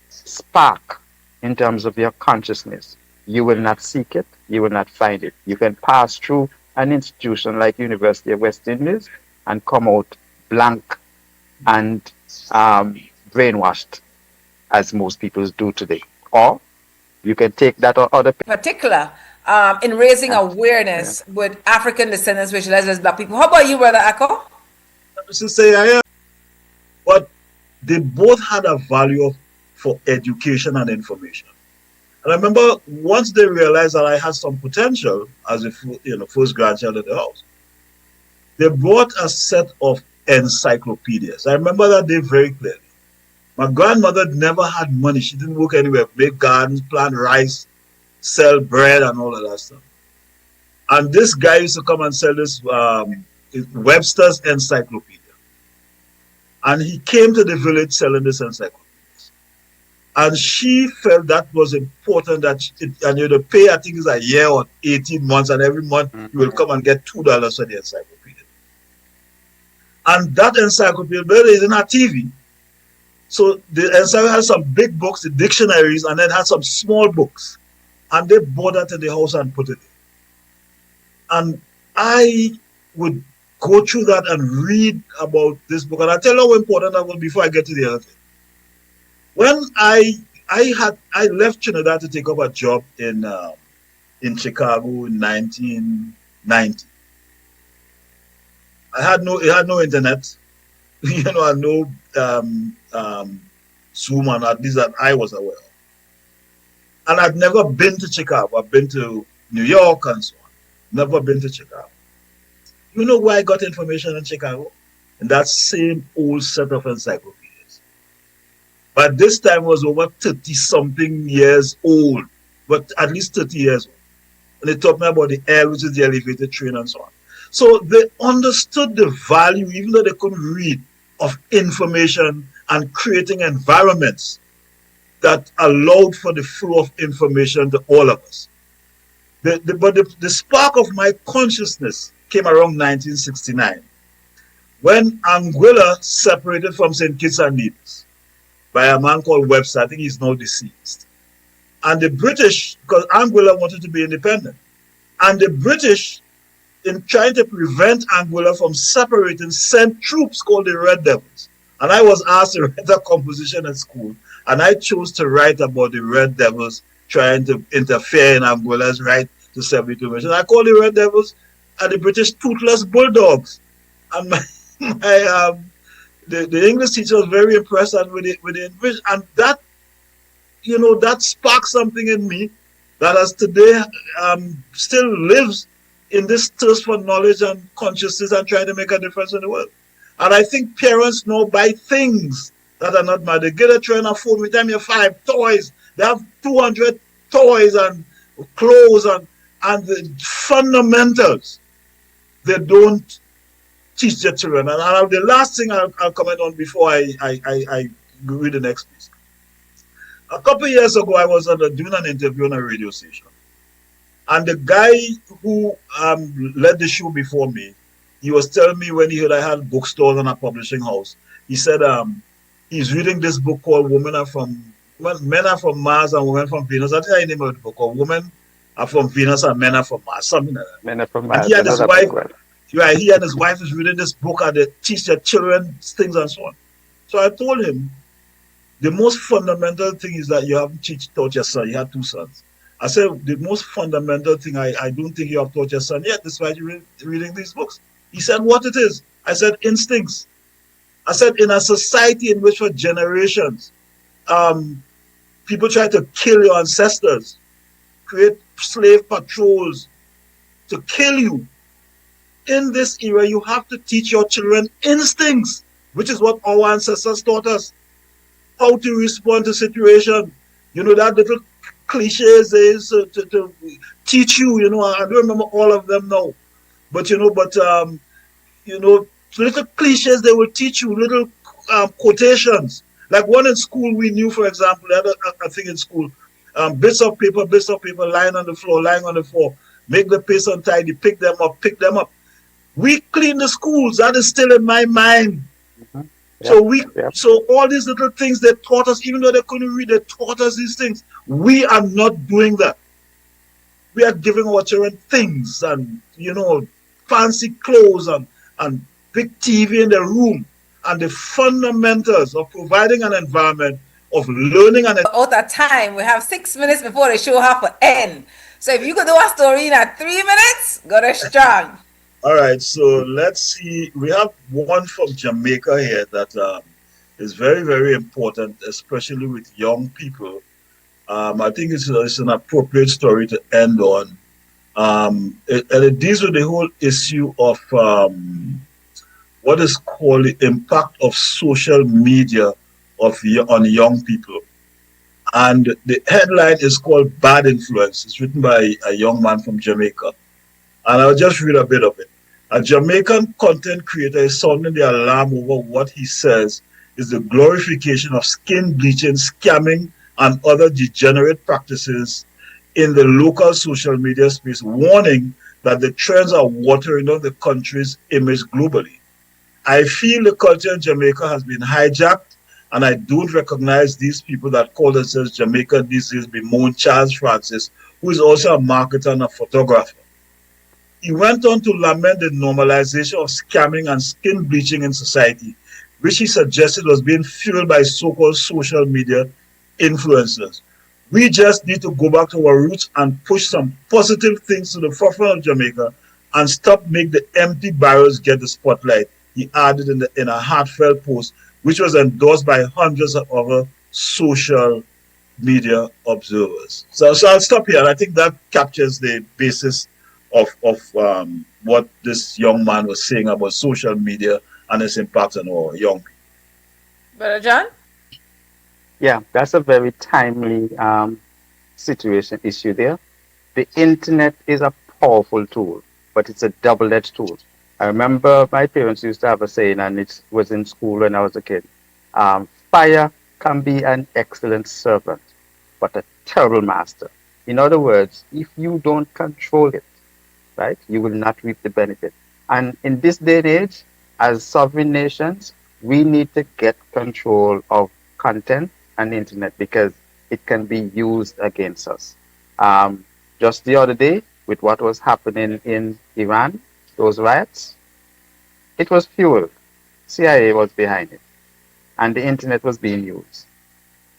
spark in terms of your consciousness, you will not seek it, you will not find it. You can pass through an institution like University of West Indies and come out blank and brainwashed, as most people do today. Or you can take that or other Particular in raising awareness with African descendants, which as Black people. How about you, Brother Akko? To say I am, but they both had a value for education and information. And I remember once they realized that I had some potential as a first grandchild of the house, they brought a set of encyclopedias. I remember that day very clearly. My grandmother never had money. She didn't work anywhere, make gardens, plant rice, sell bread and all of that stuff. And this guy used to come and sell this Webster's Encyclopedia. And he came to the village selling this encyclopedia. And she felt that was important and you had to pay, I think it's a year or 18 months, and every month you will come and get $2 for the encyclopedia. And that encyclopedia, but it didn't have TV. So the encyclopedia had some big books, the dictionaries, and then had some small books. And they bought that in the house and put it in. And I would go through that and read about this book. And I'll tell you how important that was before I get to the other thing. When I left Trinidad to take up a job in Chicago in 1990. It had no internet, and no Zoom, and at least that I was aware of. And I'd never been to Chicago. I've been to New York and so on. Never been to Chicago. You know where I got information in Chicago? In that same old set of encyclopedias. But this time was over 30-something years old, but at least 30 years old. And they taught me about the air, which is the elevated train and so on. So they understood the value, even though they couldn't read, of information and creating environments that allowed for the flow of information to all of us. But the spark of my consciousness came around 1969, when Anguilla separated from St. Kitts and Nevis by a man called Webster. I think he's now deceased. And the British, because Anguilla wanted to be independent, and the British, in trying to prevent Anguilla from separating, sent troops called the Red Devils. And I was asked to write a composition at school, and I chose to write about the Red Devils trying to interfere in Anguilla's right to self-determination. I call the Red Devils the British toothless bulldogs. And the English teacher was very impressed with the English, and that, you know, that sparked something in me that as today still lives in this thirst for knowledge and consciousness and trying to make a difference in the world. And I think parents now buy things that are not mad. They get a train of food with them, you 5 toys. They have 200 toys and clothes and the fundamentals. They don't teach their children. And the last thing I'll comment on before I read the next piece. A couple of years ago, I was doing an interview on a radio station. And the guy who led the show before me, he was telling me when he heard I had bookstores and a publishing house, he said he's reading this book called Men Are From Mars and Women From Venus. That's the name of the book, or Women Are From Venus and Men Are From Mars, something like that. Men Are From Mars. And he and his wife, he and his wife is reading this book and they teach their children things and so on. So I told him, the most fundamental thing is that you haven't taught your son. You had 2 sons. I said, the most fundamental thing I don't think you have taught your son yet, despite you reading these books. He said, what it is? I said, instincts. I said, in a society in which for generations, people try to kill your ancestors, create slave patrols to kill you. In this era, you have to teach your children instincts, which is what our ancestors taught us. How to respond to situation. You know, that little cliches is to teach you, you know, I don't remember all of them now. But, you know, little cliches they will teach you, little quotations. Like one in school we knew, for example, the other thing in school, bits of paper lying on the floor, make the place untidy, pick them up. We clean the schools, that is still in my mind. Mm-hmm. So all these little things they taught us, even though they couldn't read, they taught us these things. We are not doing that. We are giving our children things and, you know, fancy clothes and big TV in the room, and the fundamentals of providing an environment of learning and out of time. We have 6 minutes before the show have to end. So if you could do a story in 3 minutes, go to strong. All right, so let's see. We have one from Jamaica here that is very, very important, especially with young people. I think it's an appropriate story to end on. It deals with the whole issue of what is called the impact of social media on young people. And the headline is called Bad Influence. It's written by a young man from Jamaica. And I'll just read a bit of it. A Jamaican content creator is sounding the alarm over what he says is the glorification of skin bleaching, scamming, and other degenerate practices in the local social media space, warning that the trends are watering down the country's image globally. I feel the culture in Jamaica has been hijacked, and I don't recognize these people that call themselves Jamaican these days bemoan Charles Francis, who is also a marketer and a photographer. He went on to lament the normalization of scamming and skin bleaching in society, which he suggested was being fueled by so-called social media influencers. We just need to go back to our roots and push some positive things to the forefront of Jamaica and stop make the empty barrels get the spotlight, he added in a heartfelt post, which was endorsed by hundreds of other social media observers. So I'll stop here. I think that captures the basis of what this young man was saying about social media and its impact on our young people. Brother John? Yeah, that's a very timely issue there. The internet is a powerful tool, but it's a double-edged tool. I remember my parents used to have a saying, and it was in school when I was a kid. Fire can be an excellent servant, but a terrible master. In other words, if you don't control it, right, you will not reap the benefit. And in this day and age, as sovereign nations, we need to get control of content and internet, because it can be used against us. Just the other day, with what was happening in Iran, those riots, it was fuel. CIA was behind it, and the internet was being used.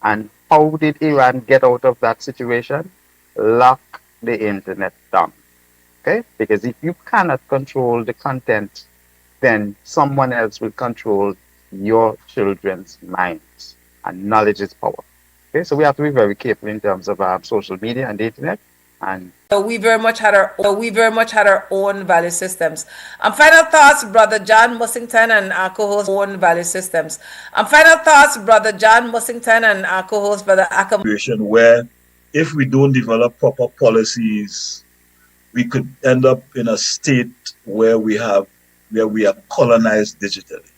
And how did Iran get out of that situation? Lock the internet down. Okay? Because if you cannot control the content, then someone else will control your children's minds. And knowledge is power. Okay? So we have to be very careful in terms of social media and the internet. And we very much had our own value systems. Final thoughts, Brother John Mussingtton and our co-host own value systems. Final thoughts, Brother John Mussingtton and our co-host Brother Akam. Where if we don't develop proper policies, we could end up in a state where we are colonized digitally.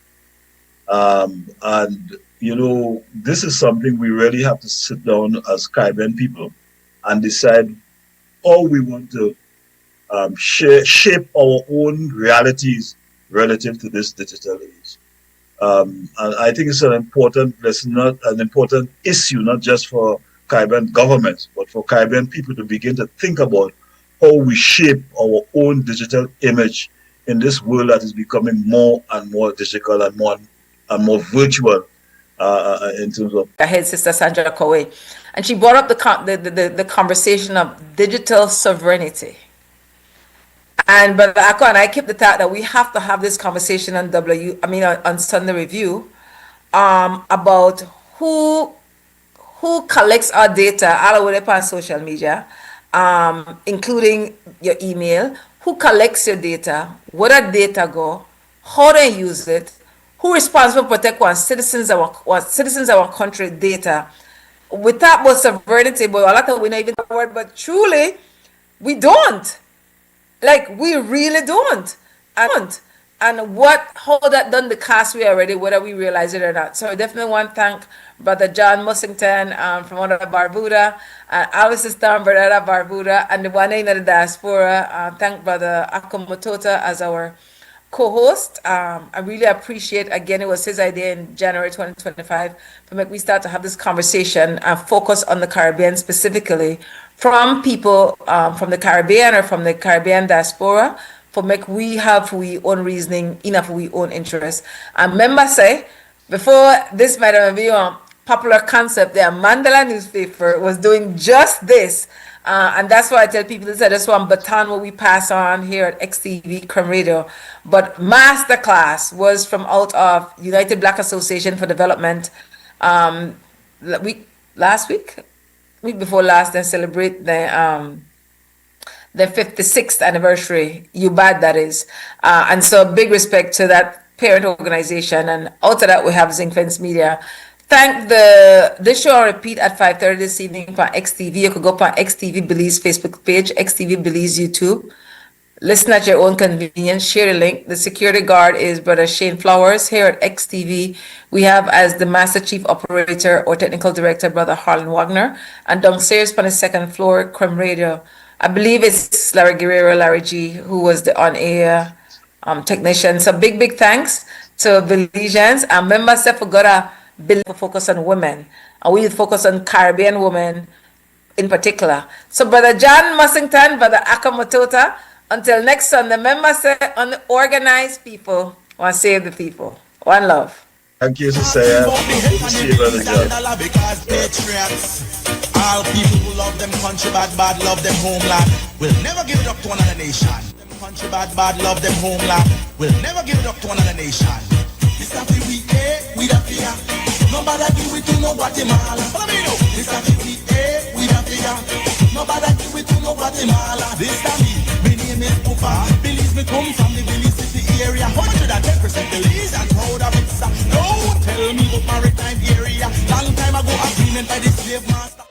And you know, this is something we really have to sit down as Caribbean people and decide how we want to shape our own realities relative to this digital age. And I think it's an important issue, not just for Caribbean governments, but for Caribbean people to begin to think about how we shape our own digital image in this world that is becoming more and more digital and more virtual in terms of. Ahead, Sister Sandra Kowe, and she brought up the conversation of digital sovereignty. And Brother Akko and I keep the thought that we have to have this conversation on on Sunday Review about who collects our data all over upon social media, including your email, who collects your data, where that data go, how they use it, who responsible to protect our citizens of our country data. We talk about sovereignty, but a lot of we not even word, but truly we don't. Like we really don't. And how that done the cast we already, whether we realize it or not. So I definitely want to thank Brother John Mussingtton from out of Barbuda, and our sister Breddah Barbuda, and the one in the diaspora. Thank Brother Mutota as our co-host. I really appreciate, again, it was his idea in January 2025 to make we start to have this conversation and focus on the Caribbean specifically from people from the Caribbean or from the Caribbean diaspora, for make we have we own reasoning, enough we own interest. And remember say, before this might have been a popular concept, the Mandela newspaper was doing just this. And that's why I tell people this is one baton what we pass on here at XTV Creme Radio. But masterclass was from out of United Black Association for Development. Week before last, they celebrate the 56th anniversary. You bad that is, and so big respect to that parent organization. And out of that, we have Zinc Fence Media. Thank this show on repeat at 5:30 this evening for XTV. You could go on XTV Belize Facebook page, XTV Belize YouTube. Listen at your own convenience. Share the link. The security guard is Brother Shane Flowers. Here at XTV, we have as the Master Chief Operator or Technical Director, Brother Harlan Wagner. And downstairs on the second floor, Creme Radio. I believe it's Larry Guerrero, Larry G, who was the on-air technician. So big thanks to Belizeans. And members said for God to focus on women, and we focus on Caribbean women in particular. So Brother John Mussingtton, Brother Mutota, until next Sunday, members say unorganized people want to save the people. One love. Thank you, Sister. Good to see you, Brother John. All people who love them country bad love them homeland will never give it up to another nation. Them country bad love them homeland will never give it up to another nation. This that we da fear. Nobody do it to no Guatemala. This that we da fear. Nobody do it to no Guatemala. This that me name is Pupa. Belize me come from the Belize City area. 110% Belize and proud of it. Don't tell me about maritime area. Long time ago agreement by the slave master.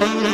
Thank you.